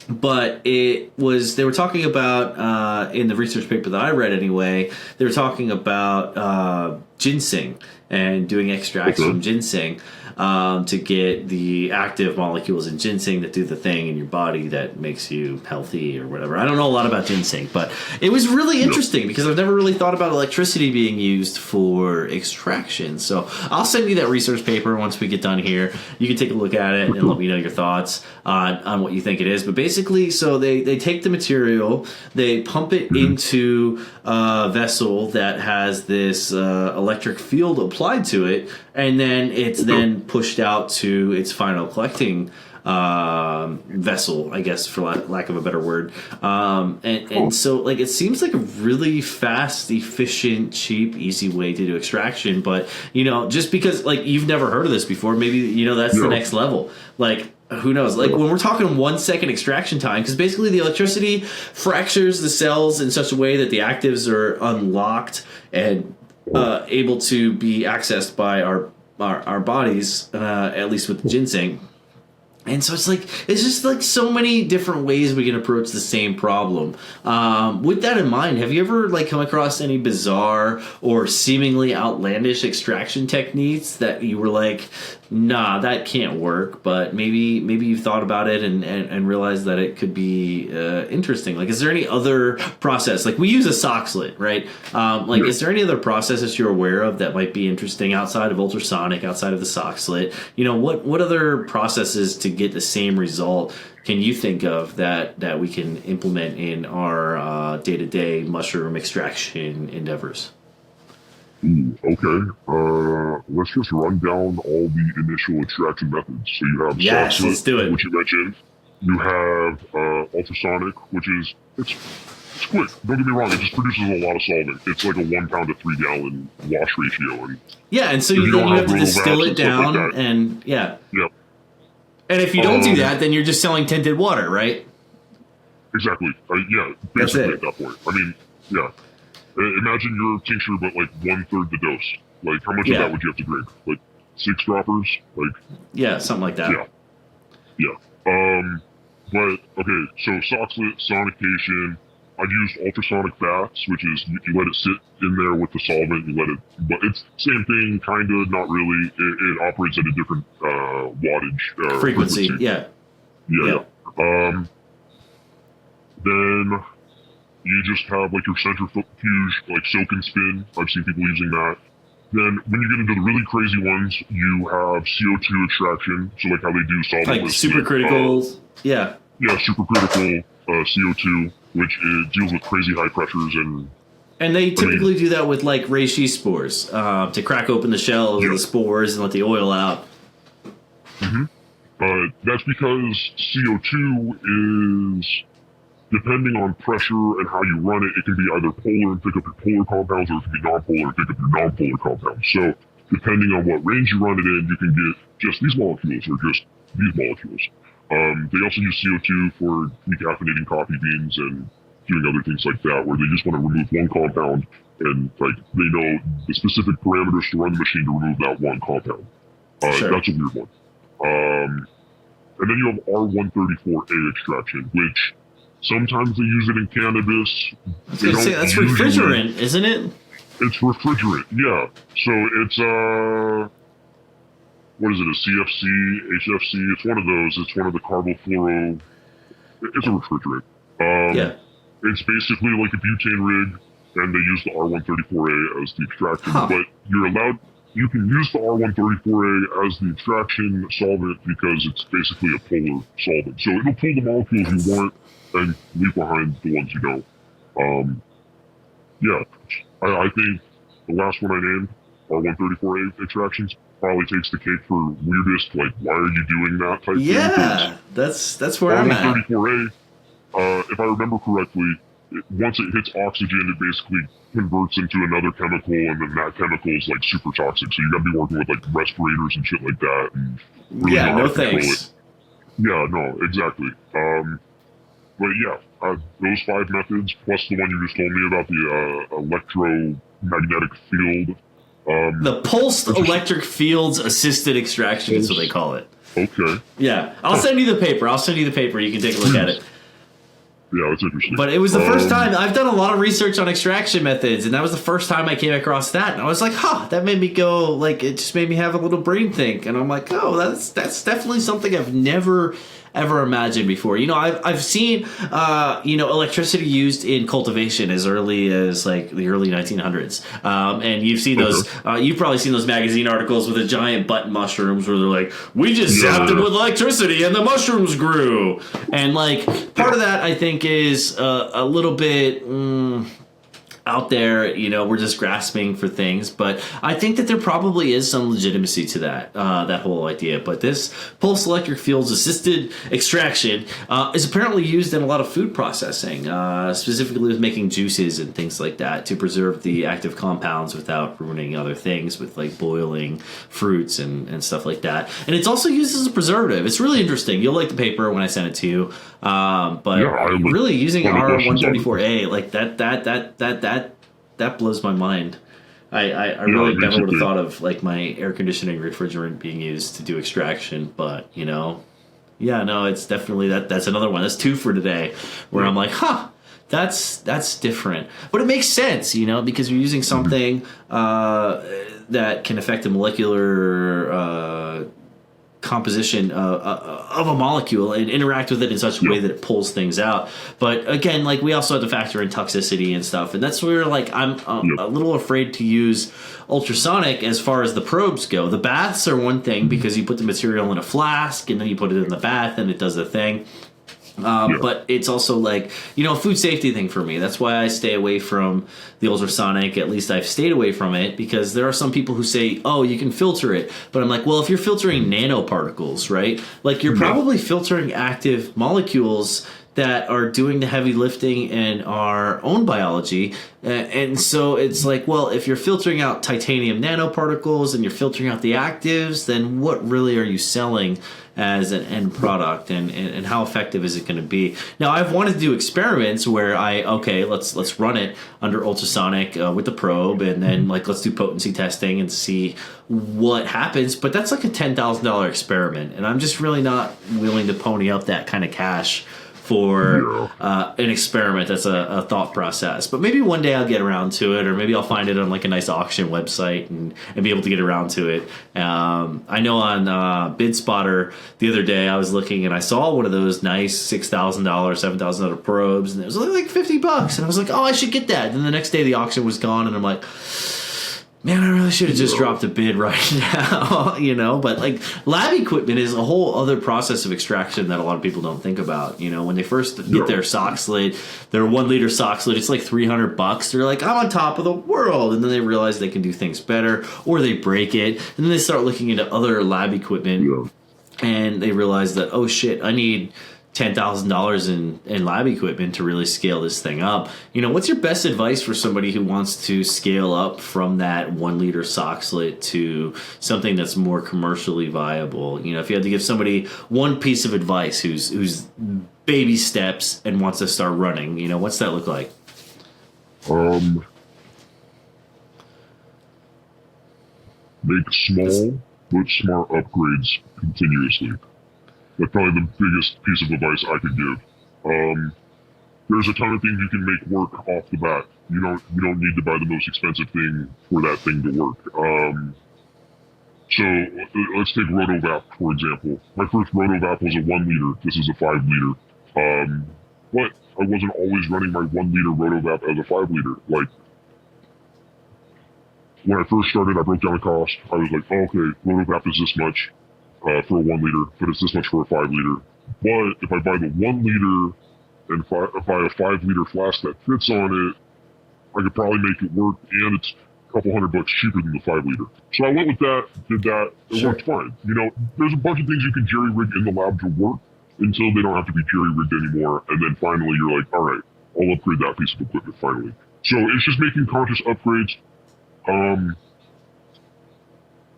but they were talking about, in the research paper that I read anyway, they were talking about ginseng and doing extracts from ginseng to get the active molecules in ginseng that do the thing in your body that makes you healthy or whatever. I don't know a lot about ginseng, but it was really interesting because I've never really thought about electricity being used for extraction. So I'll send you that research paper once we get done here. You can take a look at it and let me know your thoughts on what you think it is. But basically, so they take the material, they pump it into a vessel that has this electric field applied to it, and then it's then pushed out to its final collecting vessel, I guess, for lack of a better word. And so, like, it seems like a really fast, efficient, cheap, easy way to do extraction. But, you know, just because, like, you've never heard of this before, maybe, you know, that's the next level. Like, who knows? Like, when we're talking 1 second extraction time, because basically the electricity fractures the cells in such a way that the actives are unlocked and able to be accessed by our bodies, at least with ginseng. And so it's just like so many different ways we can approach the same problem. With that in mind, have you ever like come across any bizarre or seemingly outlandish extraction techniques that you were like, nah, that can't work, but maybe you've thought about it and realized that it could be interesting? Like, is there any other process? Like, we use a sock slit, right? Is there any other processes you're aware of that might be interesting outside of ultrasonic, outside of the sock slit? You know, what other processes to get the same result can you think of that we can implement in our day-to-day mushroom extraction endeavors? Okay. Let's just run down all the initial extraction methods. So you have let's do it. which you mentioned. You have ultrasonic, which is it's quick. Don't get me wrong; it just produces a lot of solvent. It's like a 1 pound to 3 gallon wash ratio. And so you have to distill it down, like and Yep. And if you don't do that, then you're just selling tinted water, right? Exactly. Basically at that point. I mean, yeah. Imagine your tincture, but like 1/3 the dose. Like, how much of that would you have to drink? Like 6 droppers? Like, something like that. Yeah. But okay, so sock slit, sonication. I've used ultrasonic baths, which is you let it sit in there with the solvent. You let it, but it's same thing, kind of, not really. It operates at a different wattage frequency. Yeah. Then you just have like your centrifuge, like soak and spin. I've seen people using that. Then when you get into the really crazy ones, you have CO2 extraction. So like how they do solvent like supercriticals. Yeah. Yeah, supercritical CO2, which deals with crazy high pressures and they typically do that with like reishi spores to crack open the shells of the spores and let the oil out. That's because CO2 is, depending on pressure and how you run it, it can be either polar and pick up your polar compounds, or it can be nonpolar and pick up your nonpolar compounds. So depending on what range you run it in, you can get just these molecules or just these molecules. They also use CO2 for decaffeinating coffee beans and doing other things like that, where they just want to remove one compound and like they know the specific parameters to run the machine to remove that one compound. Sure. That's a weird one. And then you have R134A extraction, which sometimes they use it in cannabis. I was going to say, that's refrigerant, isn't it? It's refrigerant, yeah. So it's, what is it, a CFC, HFC? It's one of those. It's one of the carbofluoro. It's a refrigerant. Yeah. It's basically like a butane rig, and they use the R134A as the extraction. But you can use the R134A as the extraction solvent because it's basically a polar solvent. So it'll pull the molecules you want and leave behind the ones you don't. I think the last one I named, R134A extractions, probably takes the cake for weirdest, like, why are you doing that type thing. Yeah, that's where I'm at. R134A, if I remember correctly, once it hits oxygen, it basically converts into another chemical, and then that chemical is like super toxic. So you got to be working with like respirators and shit like that. And really no thanks. Yeah, no, exactly. But yeah, those 5 methods plus the one you just told me about the electromagnetic field. The pulsed electric fields assisted extraction is what they call it. Okay. Yeah, I'll send you the paper. You can take a look at it. Yeah, that's interesting. But it was the first time. I've done a lot of research on extraction methods, and that was the first time I came across that. And I was like, that made me go, like, it just made me have a little brain think. And I'm like, that's definitely something I've never ever imagined before. I've seen electricity used in cultivation as early as like the early 1900s, and you've seen those. You've probably seen those magazine articles with the giant button mushrooms where they're like, we just zapped them with electricity and the mushrooms grew. And like part of that I think is a little bit out there, we're just grasping for things, but I think that there probably is some legitimacy to that whole idea. But this pulse electric fields assisted extraction is apparently used in a lot of food processing, specifically with making juices and things like that to preserve the active compounds without ruining other things with like boiling fruits and stuff like that. And it's also used as a preservative. It's really interesting. You'll like the paper when I send it to you. But really using R134A like that blows my mind. I really never would have thought of like my air conditioning refrigerant being used to do extraction, but it's definitely that's another one. That's 2 for today where I'm like, that's different. But it makes sense, because you're using something that can affect the molecular composition of a molecule and interact with it in such a way that it pulls things out. But again, like we also have to factor in toxicity and stuff, and that's where like I'm a little afraid to use ultrasonic as far as the probes go. The baths are one thing because you put the material in a flask and then you put it in the bath and it does the thing. But it's also like, a food safety thing for me. That's why I stay away from the ultrasonic. At least I've stayed away from it because there are some people who say, you can filter it. But I'm like, well, if you're filtering nanoparticles, right? Like you're probably filtering active molecules that are doing the heavy lifting in our own biology. And so it's like, well, if you're filtering out titanium nanoparticles and you're filtering out the actives, then what really are you selling as an end product, and how effective is it going to be? Now, I've wanted to do experiments where let's run it under ultrasonic with the probe, and then let's do potency testing and see what happens. But that's like a $10,000 experiment, and I'm just really not willing to pony up that kind of cash for an experiment that's a thought process. But maybe one day I'll get around to it, or maybe I'll find it on like a nice auction website and be able to get around to it. I know on BidSpotter the other day I was looking and I saw one of those nice $6,000, $7,000 probes, and it was only like $50, and I was like, I should get that. And the next day the auction was gone, and I'm like, man, I really should have just dropped a bid right now, but like lab equipment is a whole other process of extraction that a lot of people don't think about. When they first get their sock slit, their 1 liter sock slit, it's like $300. They're like, I'm on top of the world. And then they realize they can do things better, or they break it. And then they start looking into other lab equipment and they realize that, oh shit, I need $10,000 in lab equipment to really scale this thing up. What's your best advice for somebody who wants to scale up from that 1 liter sock slit to something that's more commercially viable? If you had to give somebody one piece of advice who's baby steps and wants to start running, what's that look like? Make small but smart upgrades continuously. That's probably the biggest piece of advice I could give. There's a ton of things you can make work off the bat. You don't need to buy the most expensive thing for that thing to work. So let's take Rotovap, for example. My first Rotovap was a 1 liter. This is a 5 liter. But I wasn't always running my 1 liter Rotovap as a 5 liter. Like, when I first started, I broke down the cost. I was like, oh, okay, Rotovap is this much. For a 1 liter, but it's this much for a 5 liter. But if I buy the 1 liter and buy a 5 liter flask that fits on it, I could probably make it work, and it's a couple $100 cheaper than the 5 liter. So I went with that, did that, it worked fine. There's a bunch of things you can jerry rig in the lab to work until they don't have to be jerry rigged anymore, and then finally you're like, all right, I'll upgrade that piece of equipment finally. So it's just making conscious upgrades.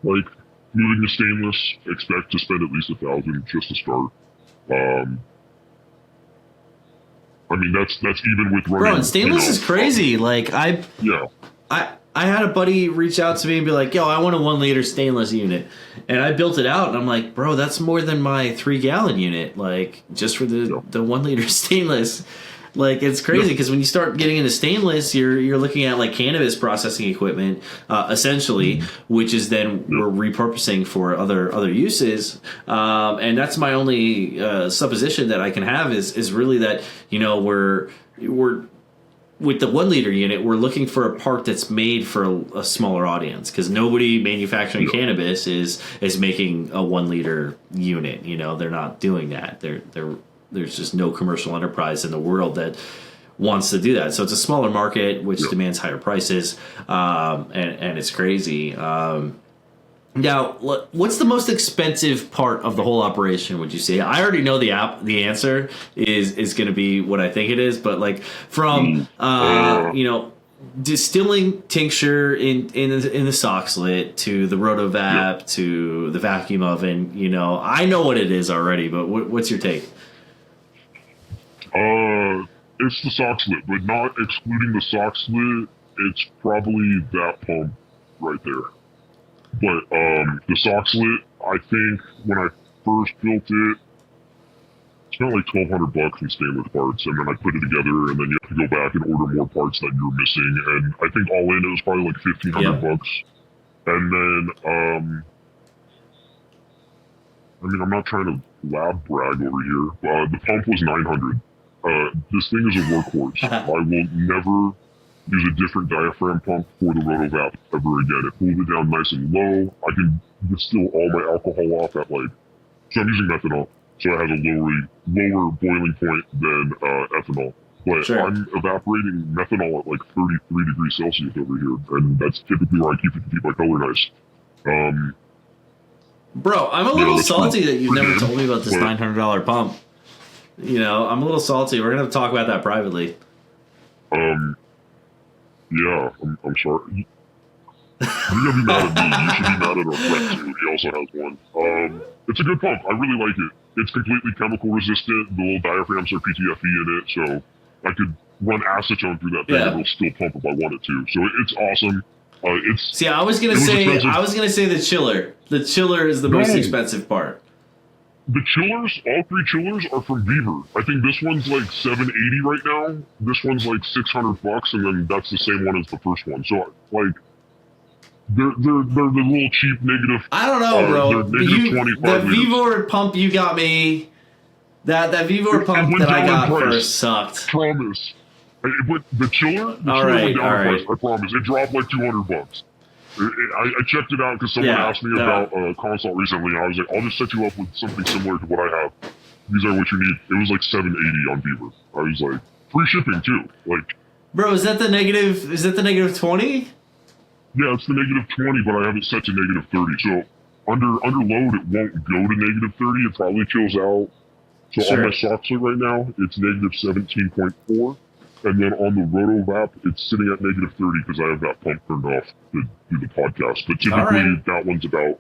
Like, moving to stainless, expect to spend at least $1,000 just to start. That's even with running. Bro, and stainless is crazy. Like I had a buddy reach out to me and be like, "Yo, I want a 1 liter stainless unit," and I built it out, and I'm like, "Bro, that's more than my 3-gallon unit. Like just for the 1 liter stainless." Like, it's crazy because when you start getting into stainless, you're looking at like cannabis processing equipment, essentially, which is then we're repurposing for other uses. And that's my only supposition that I can have is really that we're with the 1 liter unit, we're looking for a part that's made for a smaller audience because nobody manufacturing cannabis is making a 1 liter unit. They're not doing that. There's just no commercial enterprise in the world that wants to do that. So it's a smaller market, which demands higher prices, and it's crazy. Now, what's the most expensive part of the whole operation, would you say? I already know the answer is going to be what I think it is, but like from, distilling tincture in the sock slit to the Rotovap to the vacuum oven, I know what it is already, but what's your take? It's the sock slit, but not excluding the sock slit, it's probably that pump right there. But, the sock slit, I think when I first built it, spent like $1,200 in stainless parts, and then I put it together, and then you have to go back and order more parts that you're missing, and I think all in it was probably like $1,500. And then, I'm not trying to lab brag over here, but the pump was $900. This thing is a workhorse. I will never use a different diaphragm pump for the Rotovap ever again. It pulls it down nice and low. I can distill all my alcohol off at so I'm using methanol, so it has a lower boiling point than ethanol. But I'm evaporating methanol at like 33 degrees Celsius over here, and that's typically where I keep it to keep my color nice. Bro, I'm a little salty that you've never told me about this $900 pump. I'm a little salty. We're going to talk about that privately. I'm sorry. You're going to be mad at me. You should be mad at our friend, too. He also has one. It's a good pump. I really like it. It's completely chemical resistant. The little diaphragms are PTFE in it, so I could run acetone through that thing and it'll still pump if I wanted to. So it's awesome. I was gonna say the chiller. The chiller is the most expensive part. The chillers, all 3 chillers are from Beaver. I think this one's like $780 right now. This one's like $600, and then that's the same one as the first one. So like, they're the little cheap negative. I don't know, bro. The Vivor pump you got me. That Vivor pump that I got first sucked. Promise. But the chiller went down in price. I promise. It dropped like $200. I checked it out because someone asked me about a console recently, and I was like, I'll just set you up with something similar to what I have. These are what you need. It was like $780 on Beaver. I was like, free shipping too. Like, bro, is that the negative? Is that the -20? Yeah, it's the -20, but I have it set to -30. So under load, it won't go to -30. It probably chills out. So on my Soxler right now, it's -17.4. And then on the Rotovap, it's sitting at -30 because I have that pump turned off to do the podcast. But typically, that one's about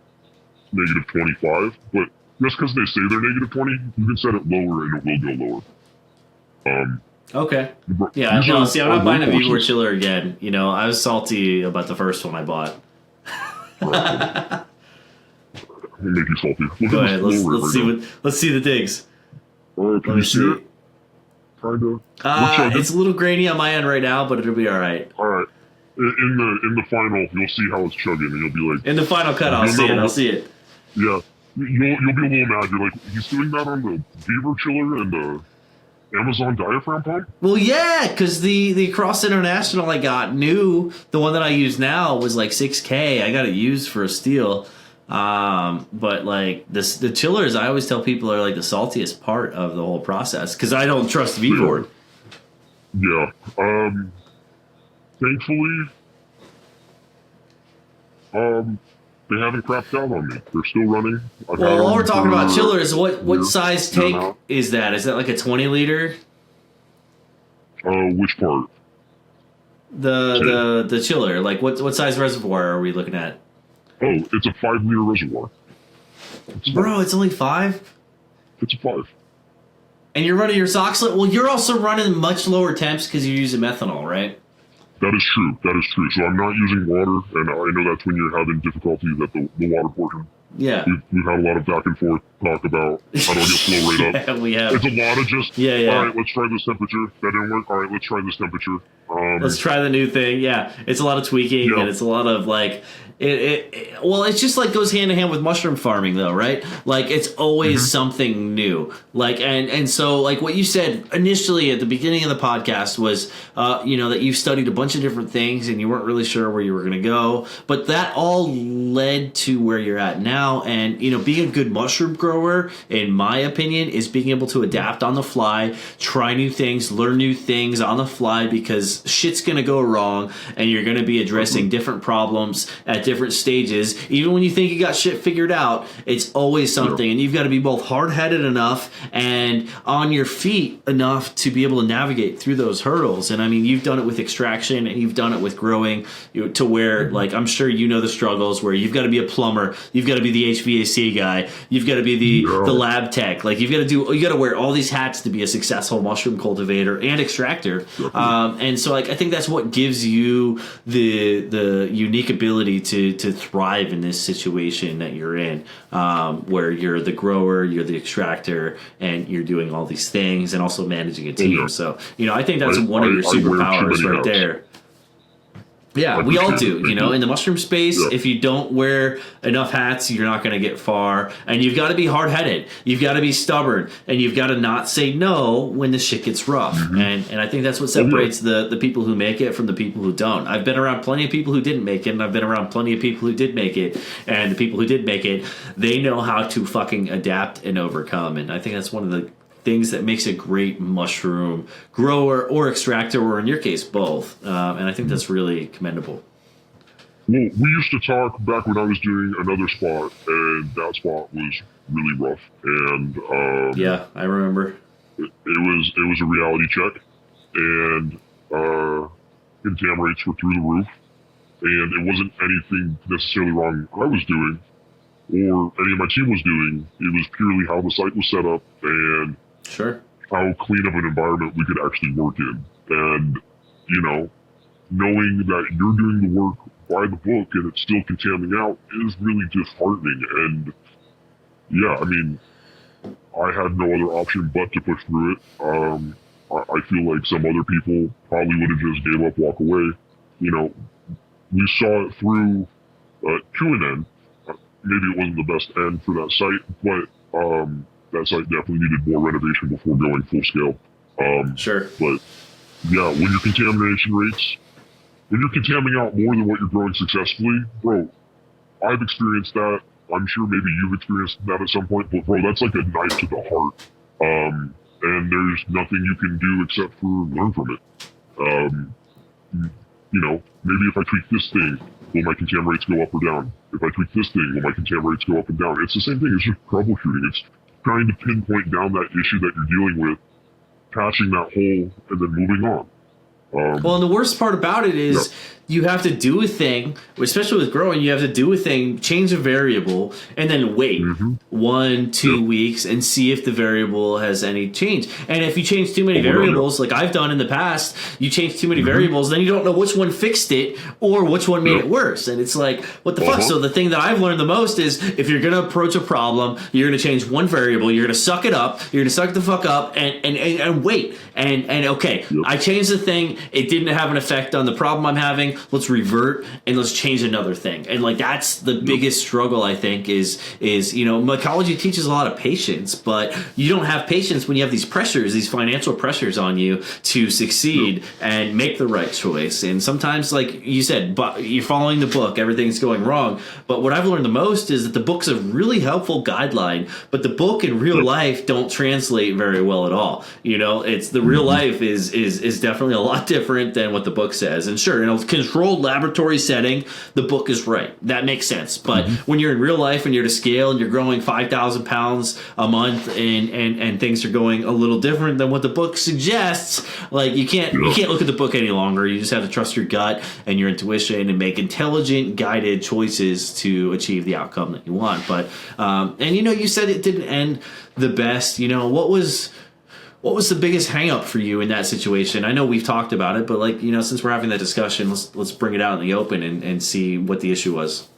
-25. But just because they say they're -20, you can set it lower and it will go lower. Okay. Yeah, no, see, I'm not buying a Viewer chiller again. You know, I was salty about the first one I bought. Right. I'll make you salty. Go ahead, let's see the digs. Let me see it. Kinda. It's a little grainy on my end right now, but it'll be all right. All right. In the final, you'll see how it's chugging, and you'll be like. In the final cut, I'll see it. Yeah, you'll be a little mad. You're like, he's doing that on the Beaver chiller and the Amazon diaphragm pump? Well, yeah, because the Cross International I got new, the one that I use now was like $6K. I got it used for a steal. But like the chillers, I always tell people are like the saltiest part of the whole process because I don't trust V-Board. Yeah. Thankfully, they haven't crapped out on me. They're still running. Well, while we're talking about chillers, what size tank is that? Is that like a 20 liter? Which part? The chiller. Like what size reservoir are we looking at? Oh, it's a 5 liter reservoir. Bro, it's only 5? It's a 5. And you're running your Soxlet? Well, you're also running much lower temps because you're using methanol, right? That is true. So I'm not using water, and I know that's when you're having difficulties at the water portion. Yeah. We've had a lot of back and forth talk about how do I get flow rate up. Yeah, we have. It's a lot of just, yeah. All right, let's try this temperature. That didn't work. All right, let's try this temperature. Let's try the new thing. Yeah, it's a lot of tweaking, and it's a lot of like... Well, it's just like goes hand in hand with mushroom farming, though, right? Like it's always something new. Like and so like what you said initially at the beginning of the podcast was, that you've studied a bunch of different things and you weren't really sure where you were going to go, but that all led to where you're at now. And being a good mushroom grower, in my opinion, is being able to adapt on the fly, try new things, learn new things on the fly because shit's going to go wrong, and you're going to be addressing different problems at different stages. Even when you think you got shit figured out, it's always something, and you've got to be both hard-headed enough and on your feet enough to be able to navigate through those hurdles. And I mean, you've done it with extraction and you've done it with growing, to where like I'm sure the struggles where you've got to be a plumber, you've got to be the HVAC guy, you've got to be the lab tech, like you got to wear all these hats to be a successful mushroom cultivator and extractor. And so like I think that's what gives you the unique ability to thrive in this situation that you're in, where you're the grower, you're the extractor, and you're doing all these things and also managing a team. So, I think that's one of your superpowers right there. Yeah, we all do. In the mushroom space, if you don't wear enough hats, you're not going to get far. And you've got to be hard-headed. You've got to be stubborn. And you've got to not say no when the shit gets rough. And I think that's what separates the people who make it from the people who don't. I've been around plenty of people who didn't make it, and I've been around plenty of people who did make it. And the people who did make it, they know how to fucking adapt and overcome. And I think that's one of the things that makes a great mushroom grower or extractor, or in your case, both. And I think that's really commendable. Well, we used to talk back when I was doing another spot, and that spot was really rough. And yeah, I remember. It was a reality check, and contam rates were through the roof, and it wasn't anything necessarily wrong I was doing or any of my team was doing. It was purely how the site was set up and how clean of an environment we could actually work in. And, knowing that you're doing the work by the book and it's still contaminating out is really disheartening. And, yeah, I mean, I had no other option but to push through it. I feel like some other people probably would have just gave up, walk away. We saw it through to an end. Maybe it wasn't the best end for that site, but that site definitely needed more renovation before going full scale. But yeah, when your contamination rates when you're contaminating out more than what you're growing successfully, bro, I've experienced that. I'm sure maybe you've experienced that at some point, but bro, that's like a knife to the heart. And there's nothing you can do except for learn from it. You know, maybe if I tweak this thing, will my contam rates go up or down? If I tweak this thing, will my contam rates go up and down? It's the same thing. It's just troubleshooting. It's trying to pinpoint down that issue that you're dealing with, patching that hole, and then moving on. Well, and the worst part about it is you have to do a thing, especially with growing, you have to do a thing, change a variable, and then wait 1-2 weeks and see if the variable has any change. And if you change too many variables, like I've done in the past, you change too many variables, then you don't know which one fixed it or which one made it worse. And it's like, what the fuck? So the thing that I've learned the most is if you're going to approach a problem, you're going to change one variable, you're going to suck it up, you're going to suck the fuck up and wait. And okay, I changed the thing, it didn't have an effect on the problem I'm having, let's revert and let's change another thing. And like that's the biggest struggle, I think, is you know, mycology teaches a lot of patience, but you don't have patience when you have these pressures, these financial pressures on you to succeed and make the right choice. And sometimes, like you said, but you're following the book, everything's going wrong. But what I've learned the most is that the book's a really helpful guideline, but the book in real life don't translate very well at all. You know, it's the real life is definitely a lot different than what the book says. And sure, in a controlled laboratory setting, the book is right. That makes sense. But when you're in real life and you're to scale and you're growing 5,000 pounds a month and things are going a little different than what the book suggests, like you can't look at the book any longer. You just have to trust your gut and your intuition and make intelligent, guided choices to achieve the outcome that you want. But and you know, you said it didn't end the best. You know, what was the biggest hang up for you in that situation? I know we've talked about it, but like, you know, since we're having that discussion, let's bring it out in the open and see what the issue was.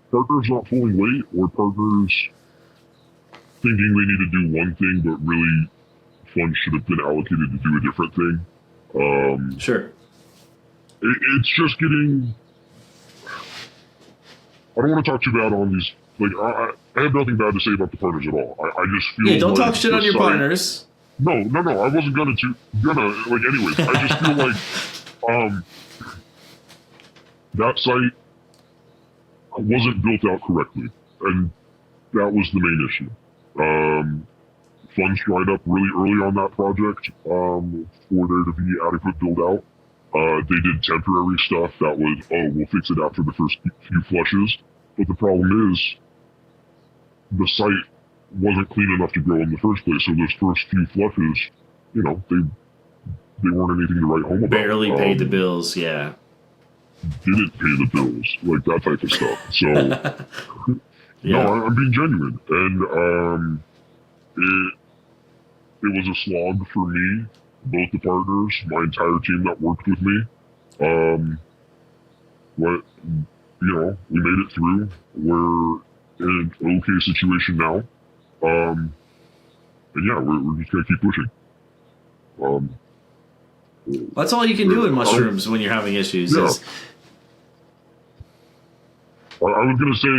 Partners not pulling weight, or partners thinking they need to do one thing, but really funds should have been allocated to do a different thing. Sure. It's just getting... I don't want to talk too bad on these. Like, I have nothing bad to say about the partners at all. I just feel don't like talk shit on your partners. No, I wasn't gonna, like, anyways. I just feel like, that site wasn't built out correctly, and that was the main issue. Funds dried up really early on that project, for there to be adequate build out. They did temporary stuff that was, we'll fix it after the first few flushes. But the problem is, the site wasn't clean enough to grow in the first place. So those first few flushes, you know, they weren't anything to write home about. Barely paid the bills, yeah. Didn't pay the bills, like that type of stuff. So, no, I'm being genuine. And it was a slog for me, both the partners, my entire team that worked with me. But, you know, we made it through. We're in an okay situation now. And yeah, we're just gonna keep pushing. That's all you can do in mushrooms when you're having issues. Yeah. I was gonna say,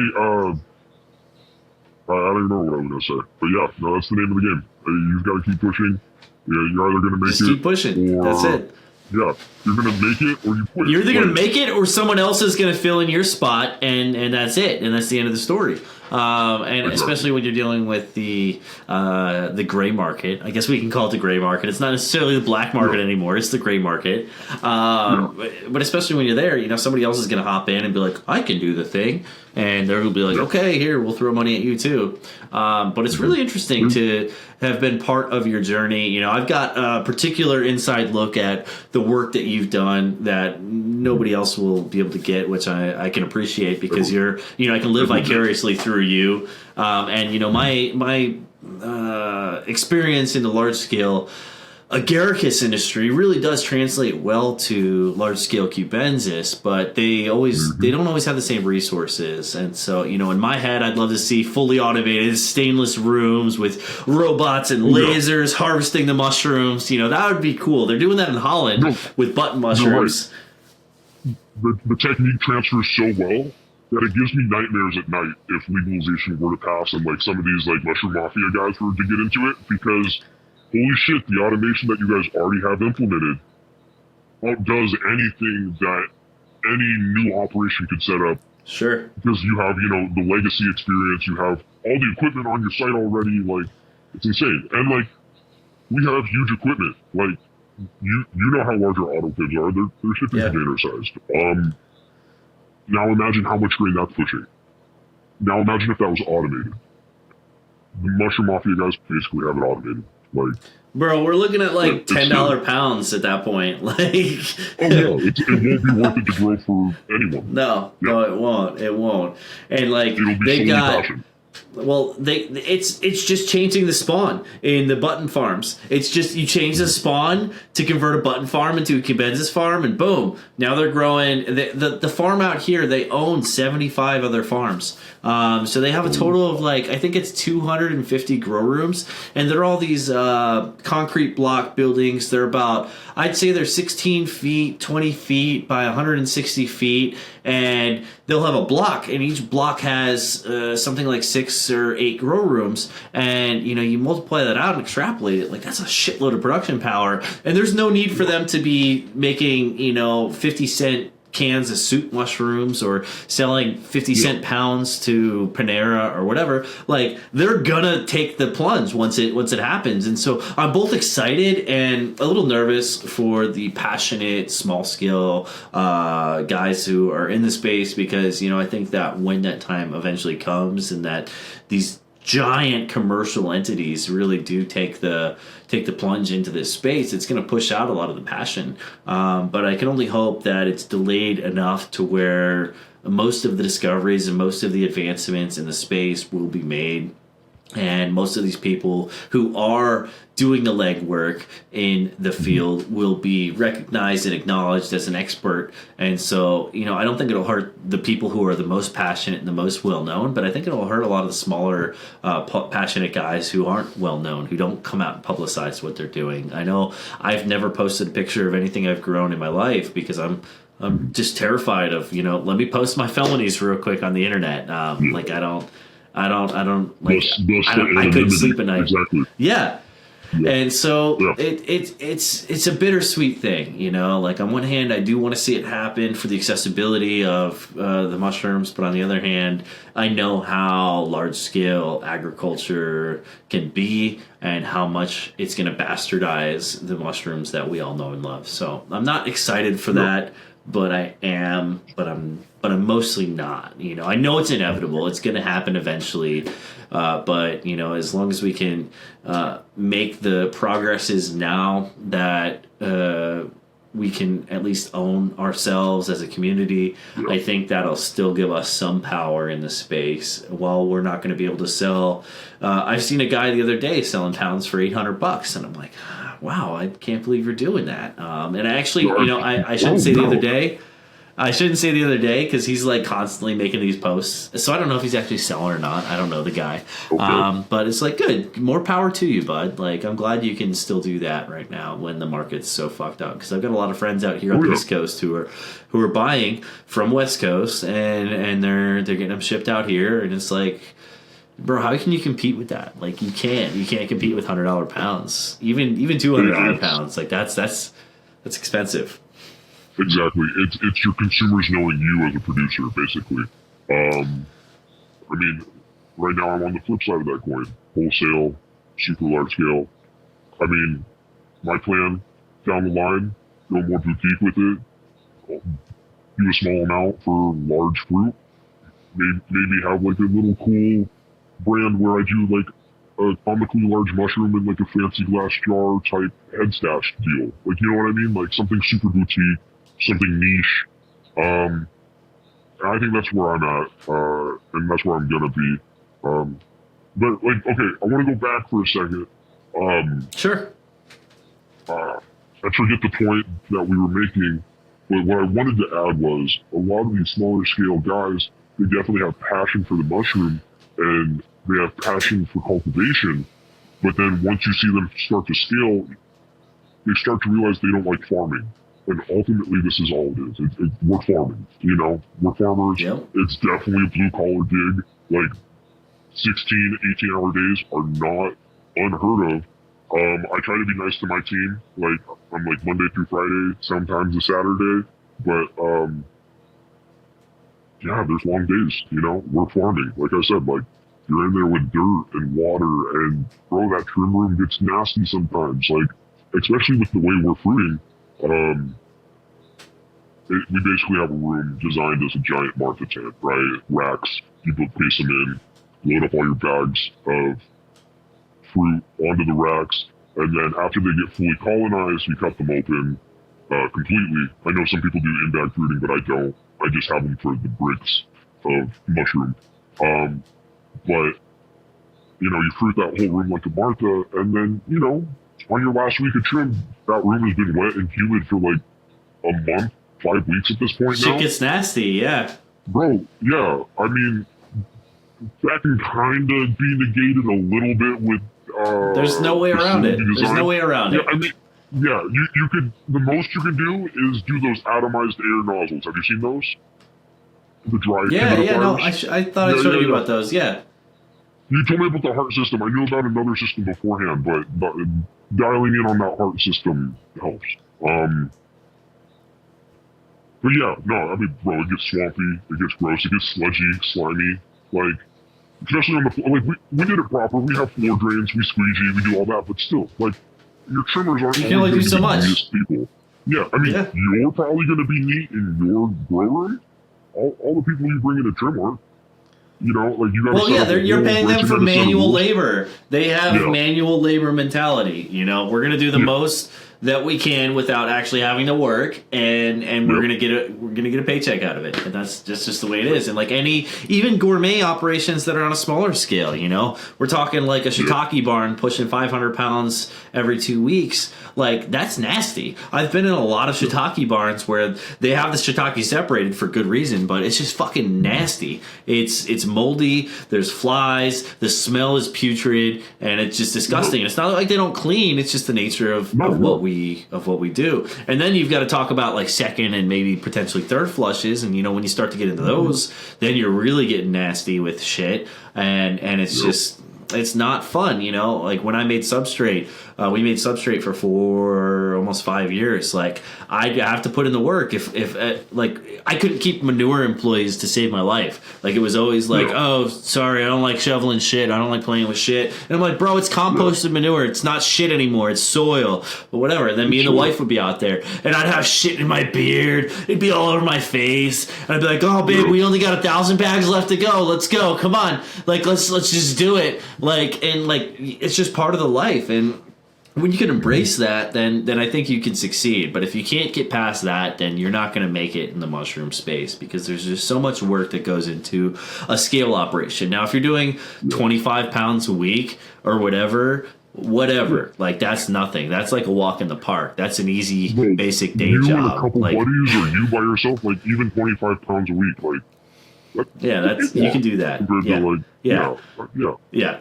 I don't even know what I was gonna say, but yeah, no, that's the name of the game. You've got to keep pushing. You're either gonna make just keep pushing. Or, that's it. Yeah, you're gonna make it or you quit. You're either gonna make it or someone else is gonna fill in your spot, and that's it, and that's the end of the story. And especially when you're dealing with the gray market. I guess we can call it the gray market. It's not necessarily the black market anymore. It's the gray market. But especially when you're there, you know, somebody else is going to hop in and be like, I can do the thing. And they're going to be like, okay, here, we'll throw money at you too. But it's really interesting to have been part of your journey. You know, I've got a particular inside look at the work that you've done that nobody else will be able to get, which I can appreciate because I can live vicariously through you. And, you know, my experience in the large scale agaricus industry really does translate well to large scale cubensis, but they don't always have the same resources. And so, you know, in my head, I'd love to see fully automated stainless rooms with robots and lasers harvesting the mushrooms. You know, that would be cool. They're doing that in Holland with button mushrooms. The technique transfers so well that it gives me nightmares at night if legalization were to pass and like some of these like mushroom mafia guys were to get into it, because holy shit, the automation that you guys already have implemented outdoes anything that any new operation could set up. Sure. Because you have, the legacy experience, you have all the equipment on your site already, like, it's insane. And, like, we have huge equipment. Like, you know how large our autoclaves are. They're shipping container sized. Now imagine how much grain that's pushing. Now imagine if that was automated. The Mushroom Mafia guys basically have it automated. Like, bro, we're looking at like $10 pounds at that point. Like, oh yeah, it won't be worth it to grow for anyone. No, it won't. It won't. And like they got. Passion. Well, it's just changing the spawn in the button farms. It's just you change the spawn to convert a button farm into a cabensis farm, and boom, now they're growing. The farm out here, they own 75 other farms. So they have a total of like I think it's 250 grow rooms, and they're all these concrete block buildings. They're about I'd say they're 16 feet, 20 feet by 160 feet, and they'll have a block, and each block has something like 6 or 8 grow rooms, and you multiply that out and extrapolate it, like that's a shitload of production power, and there's no need for them to be making 50-cent cans of soup mushrooms or selling 50-cent pounds to Panera or whatever. Like they're gonna take the plunge once it happens, and so I'm both excited and a little nervous for the passionate small scale guys who are in the space, because I think that when that time eventually comes and that these giant commercial entities really do take the plunge into this space, it's going to push out a lot of the passion. But I can only hope that it's delayed enough to where most of the discoveries and most of the advancements in the space will be made. And most of these people who are doing the legwork in the field will be recognized and acknowledged as an expert. And so, I don't think it'll hurt the people who are the most passionate and the most well-known, but I think it'll hurt a lot of the smaller, passionate guys who aren't well-known, who don't come out and publicize what they're doing. I know I've never posted a picture of anything I've grown in my life because I'm just terrified of, let me post my felonies real quick on the internet. Like I don't like. I couldn't sleep at night. Exactly. Yeah. And so it's a bittersweet thing, Like on one hand, I do want to see it happen for the accessibility of the mushrooms, but on the other hand, I know how large scale agriculture can be and how much it's going to bastardize the mushrooms that we all know and love. So I'm not excited for that. But I am, but I'm mostly not. I know it's inevitable. It's going to happen eventually. But as long as we can make the progresses now that we can at least own ourselves as a community, I think that'll still give us some power in the space. While we're not going to be able to sell, I've seen a guy the other day selling pounds for $800, and I'm like, wow, I can't believe you're doing that. And I actually, I shouldn't say the other day. I shouldn't say the other day because he's like constantly making these posts. So I don't know if he's actually selling or not. I don't know the guy. Okay. But it's like, good. More power to you, bud. Like, I'm glad you can still do that right now when the market's so fucked up. Because I've got a lot of friends out here on the East Coast who are buying from West Coast and they're getting them shipped out here. And it's like, bro, how can you compete with that? Like, you can't compete with $100 pounds, even $200 pounds. Like that's expensive. Exactly. It's your consumers knowing you as a producer, basically. I mean, right now I'm on the flip side of that coin. Wholesale, super large scale. I mean, my plan down the line, go more boutique with it, do a small amount for large fruit, maybe have like a little cool brand where I do like a comically large mushroom in like a fancy glass jar type head stash deal. Like, you know what I mean? Like something super boutique, something niche. And I think that's where I'm at, and that's where I'm gonna be. But like, okay, I want to go back for a second. Sure. I forget the point that we were making, but what I wanted to add was a lot of these smaller scale guys, they definitely have passion for the mushroom and they have passion for cultivation, but then once you see them start to scale, they start to realize they don't like farming. And ultimately, this is all it is. We're farming, We're farmers. Yep. It's definitely a blue-collar gig. Like, 16, 18-hour days are not unheard of. I try to be nice to my team. Like, I'm like Monday through Friday, sometimes a Saturday. But, yeah, there's long days, you know? We're farming. Like I said, like, you're in there with dirt and water, and, bro, that trim room gets nasty sometimes. Like, especially with the way we're fruiting, we basically have a room designed as a giant Martha tent, right? Racks, people place them in, load up all your bags of fruit onto the racks, and then after they get fully colonized, we cut them open completely. I know some people do in-bag fruiting, but I don't. I just have them for the bricks of mushroom. But, you know, you fruit that whole room like a Martha, and then, you know, on your last week of trim, that room has been wet and humid for like a month, 5 weeks at this point now. Shit gets nasty, yeah. Bro, yeah. I mean, that can kind of be negated a little bit with there's no way around it. design. There's no way around it. I mean, yeah, you could, the most you can do is do those atomized air nozzles. Have you seen those? The dry I thought I showed you about those, yeah. You told me about the heart system. I knew about another system beforehand, but dialing in on that heart system helps. But yeah, no, I mean, bro, it gets swampy, it gets gross, it gets sludgy, slimy, like, especially on the floor. Like, we did it proper, we have floor drains, we squeegee, we do all that, but still, like, your trimmers aren't you can only do so much. People. Yeah, I mean, you're probably going to be neat in your grow room. All the people you bring in to trim work, you know, like, you got to you're paying them for manual labor. They have manual labor mentality, you know, we're going to do the most that we can without actually having to work, and we're gonna get a paycheck out of it, and that's just the way it is. And like even gourmet operations that are on a smaller scale, you know, we're talking like a shiitake barn pushing 500 pounds every 2 weeks. Like, that's nasty. I've been in a lot of shiitake barns where they have the shiitake separated for good reason, but it's just fucking nasty. It's moldy. There's flies. The smell is putrid, and it's just disgusting. It's not like they don't clean. It's just the nature of what we do. And then you've got to talk about like second and maybe potentially third flushes, and you know, when you start to get into those, then you're really getting nasty with shit, and it's just, it's not fun, you know. Like, when I made Substrate, we made Substrate for almost 5 years. Like, I have to put in the work. If like, I couldn't keep manure employees to save my life. Like, it was always like, oh, sorry, I don't like shoveling shit. I don't like playing with shit. And I'm like, bro, it's composted manure. It's not shit anymore. It's soil. But whatever. And then me and the wife would be out there, and I'd have shit in my beard. It'd be all over my face. And I'd be like, oh, babe, we only got 1,000 bags left to go. Let's go. Come on. Like, let's just do it. Like, and like, it's just part of the life. And when you can embrace that, then I think you can succeed. But if you can't get past that, then you're not going to make it in the mushroom space, because there's just so much work that goes into a scale operation. Now, if you're doing 25 pounds a week or whatever, like, that's nothing. That's like a walk in the park. That's an easy, basic day job. You and a couple buddies, or you by yourself, like, even 25 pounds a week, like, that's you can do that.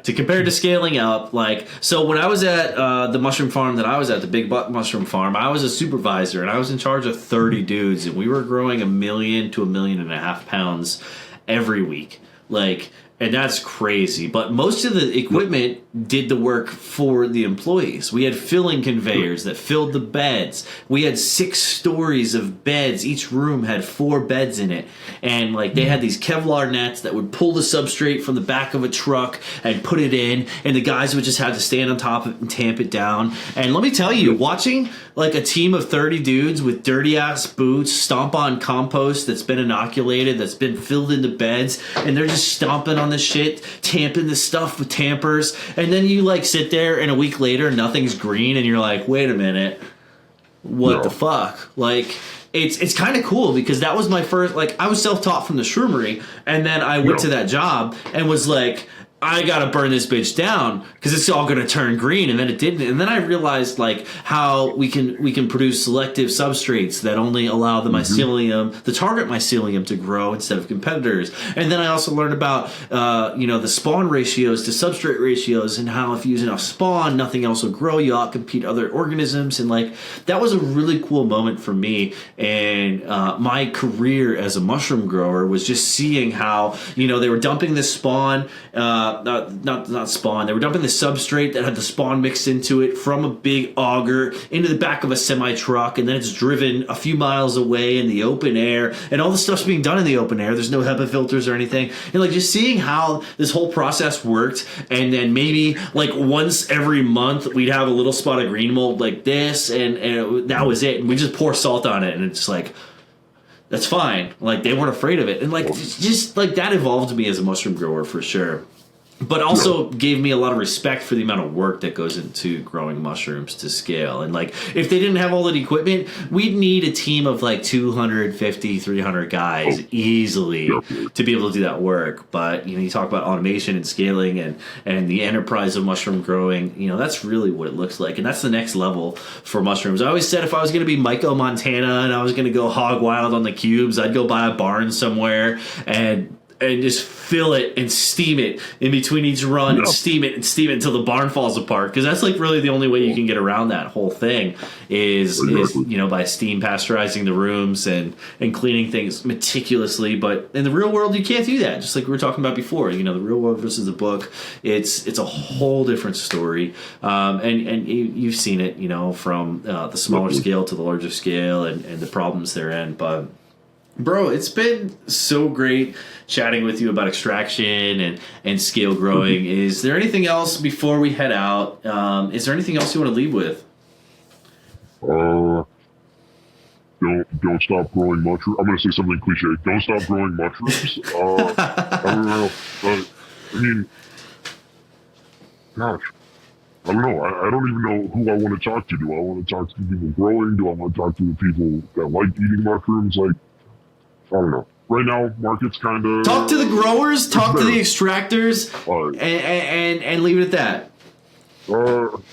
To compare to scaling up, like, so when I was at the mushroom farm that I was at, the Big Butt Mushroom Farm, I was a supervisor, and I was in charge of 30 dudes, and we were growing 1 million to 1.5 million pounds every week. Like, and that's crazy. But most of the equipment did the work for the employees. We had filling conveyors that filled the beds. We had 6 stories of beds. Each room had 4 beds in it. And like, they had these Kevlar nets that would pull the substrate from the back of a truck and put it in. And the guys would just have to stand on top of it and tamp it down. And let me tell you, watching like a team of 30 dudes with dirty ass boots stomp on compost that's been inoculated, that's been filled into beds, and they're just stomping on the shit, tamping the stuff with tampers, and then you like sit there and a week later nothing's green, and you're like, wait a minute, what the fuck? Like, it's kind of cool, because that was my first, like, I was self-taught from the shroomery, and then I went to that job and was like, I gotta burn this bitch down because it's all gonna turn green, and then it didn't. And then I realized like how we can produce selective substrates that only allow the mycelium, the target mycelium, to grow instead of competitors. And then I also learned about the spawn ratios to substrate ratios, and how if you use enough spawn, nothing else will grow. You outcompete other organisms, and like that was a really cool moment for me. And my career as a mushroom grower was just seeing how they were dumping this spawn. not spawn. They were dumping the substrate that had the spawn mixed into it from a big auger into the back of a semi truck, and then it's driven a few miles away in the open air, and all the stuff's being done in the open air. There's no HEPA filters or anything, and like just seeing how this whole process worked, and then maybe like once every month we'd have a little spot of green mold like this, and that was it. And we just pour salt on it, and it's like, that's fine. Like, they weren't afraid of it. And, like, just, like, that evolved me as a mushroom grower for sure. But also gave me a lot of respect for the amount of work that goes into growing mushrooms to scale. And, like, if they didn't have all that equipment, we'd need a team of, like, 250, 300 guys easily to be able to do that work. But, you know, you talk about automation and scaling and the enterprise of mushroom growing, you know, that's really what it looks like. And that's the next level for mushrooms. I always said if I was going to be Myco, Montana, and I was going to go hog wild on the cubes, I'd go buy a barn somewhere and just fill it and steam it in between each run and steam it until the barn falls apart. Because that's like really the only way you can get around that whole thing is you know, by steam pasteurizing the rooms and cleaning things meticulously. But in the real world, you can't do that. Just like we were talking about before, you know, the real world versus the book, it's a whole different story. And you've seen it, you know, from the smaller scale to the larger scale and the problems therein. But bro, it's been so great chatting with you about extraction and scale growing. Is there anything else before we head out? Is there anything else you want to leave with? Don't stop growing mushrooms. I'm going to say something cliche. Don't stop growing mushrooms. I don't know. But, I mean, gosh. I don't know. I don't even know who I want to talk to. Do I want to talk to the people growing? Do I want to talk to the people that like eating mushrooms? Like, I don't know. Right now, market's kind of... Talk to the growers, talk to the extractors, and leave it at that. To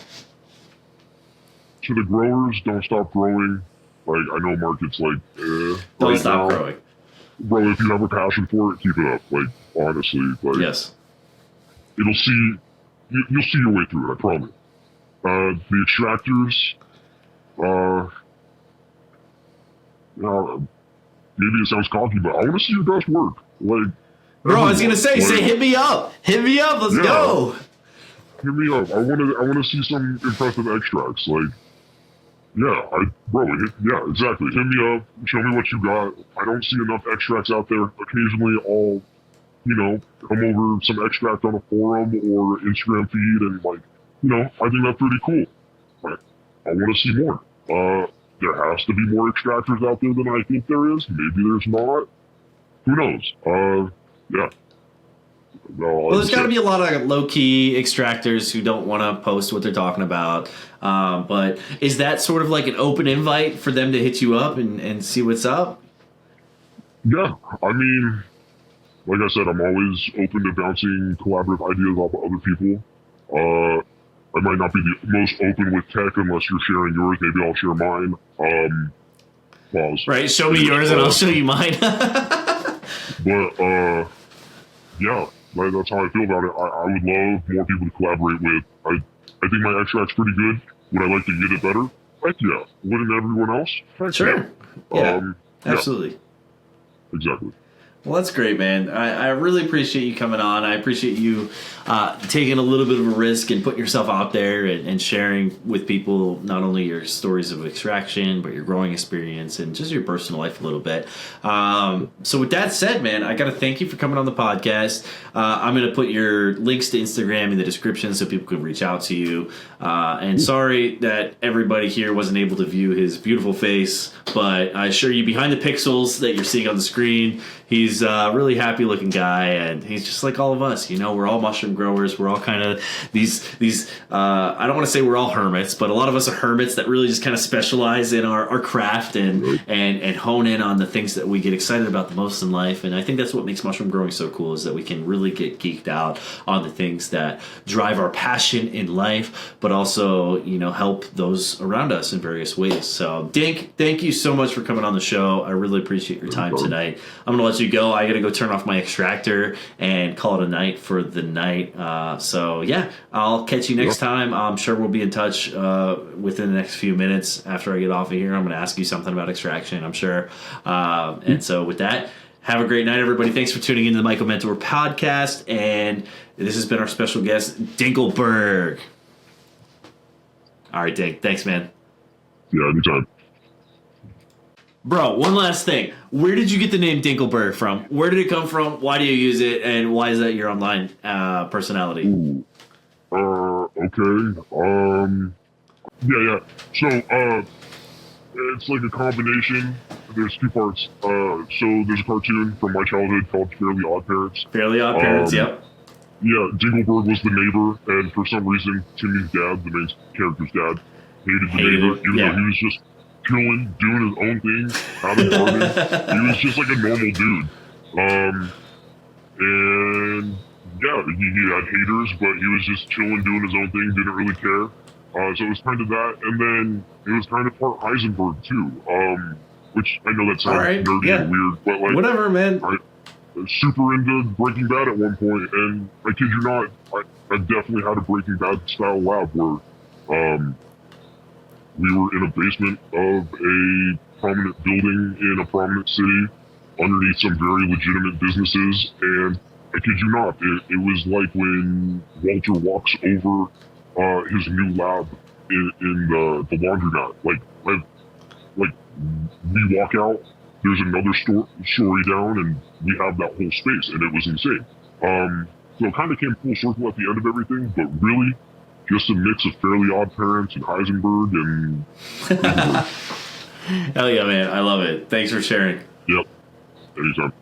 the growers, don't stop growing. Like, I know market's like, don't stop growing. Bro, if you have a passion for it, keep it up. Like, honestly. Like, yes. You'll see your way through it, I promise. The extractors, maybe it sounds cocky, but I want to see your best work. Like, bro, I was gonna say, hit me up, let's go. Hit me up. I want to see some impressive extracts. Like, exactly. Hit me up. Show me what you got. I don't see enough extracts out there. Occasionally, I'll, you know, come over some extract on a forum or Instagram feed, and like, you know, I think that's pretty cool. Like, I want to see more. There has to be more extractors out there than I think there is. Maybe there's not. Who knows? Yeah. Well, there's got to be a lot of low-key extractors who don't want to post what they're talking about. But is that sort of like an open invite for them to hit you up and see what's up? Yeah. I mean, like I said, I'm always open to bouncing collaborative ideas off of other people. I might not be the most open with tech unless you're sharing yours. Maybe I'll share mine. Pause. Right, show me yours and I'll show you mine. But, yeah, that's how I feel about it. I would love more people to collaborate with. I think my extract's pretty good. Would I like to get it better? Heck yeah. Wouldn't everyone else? Heck sure. Yeah, absolutely. Yeah. Exactly. Well, that's great, man. I really appreciate you coming on. I appreciate you taking a little bit of a risk and putting yourself out there and sharing with people not only your stories of extraction, but your growing experience and just your personal life a little bit. So with that said, man, I got to thank you for coming on the podcast. I'm going to put your links to Instagram in the description so people can reach out to you. And sorry that everybody here wasn't able to view his beautiful face, but I assure you behind the pixels that you're seeing on the screen, he's a really happy looking guy, and he's just like all of us. You know, we're all mushroom growers. We're all kind of these I don't want to say we're all hermits, but a lot of us are hermits that really just kind of specialize in our craft and hone in on the things that we get excited about the most in life. And I think that's what makes mushroom growing so cool, is that we can really get geeked out on the things that drive our passion in life, but also, you know, help those around us in various ways. So Dink, thank you so much for coming on the show. I really appreciate your time tonight. I'm going to let you go. I got to go turn off my extractor and call it a night for the night. So yeah, I'll catch you next time. I'm sure we'll be in touch within the next few minutes after I get off of here. I'm going to ask you something about extraction, I'm sure. And so with that, Have a great night, everybody. Thanks for tuning into the Myco Mentor podcast. And this has been our special guest, Dinklb3rg. All right, Dink. Thanks, man. Yeah, anytime. Bro, one last thing. Where did you get the name Dinklb3rg from? Where did it come from? Why do you use it? And why is that your online personality? Ooh. Okay. Yeah. So, it's like a combination. There's two parts. So there's a cartoon from my childhood called Fairly Odd Parents. Fairly Odd Parents, yep. Yeah, Dinklb3rg was the neighbor, and for some reason, Timmy's dad, the main character's dad, hated the neighbor, even though he was just chilling, doing his own thing, having fun. He was just like a normal dude. And yeah, he had haters, but he was just chilling, doing his own thing, didn't really care. So it was kind of that, and then it was kind of part Heisenberg too, which I know that sounds nerdy and weird, but like whatever, man. I was super into Breaking Bad at one point, and I kid you not, I definitely had a Breaking Bad style lab where we were in a basement of a prominent building in a prominent city underneath some very legitimate businesses, and I kid you not, it was like when Walter walks over his new lab in the laundromat. Like we walk out, there's another story down, and we have that whole space, and it was insane. So it kind of came full circle at the end of everything, but really just a mix of Fairly Odd Parents and Heisenberg and... Hell yeah, man. I love it. Thanks for sharing. Yep. Anytime.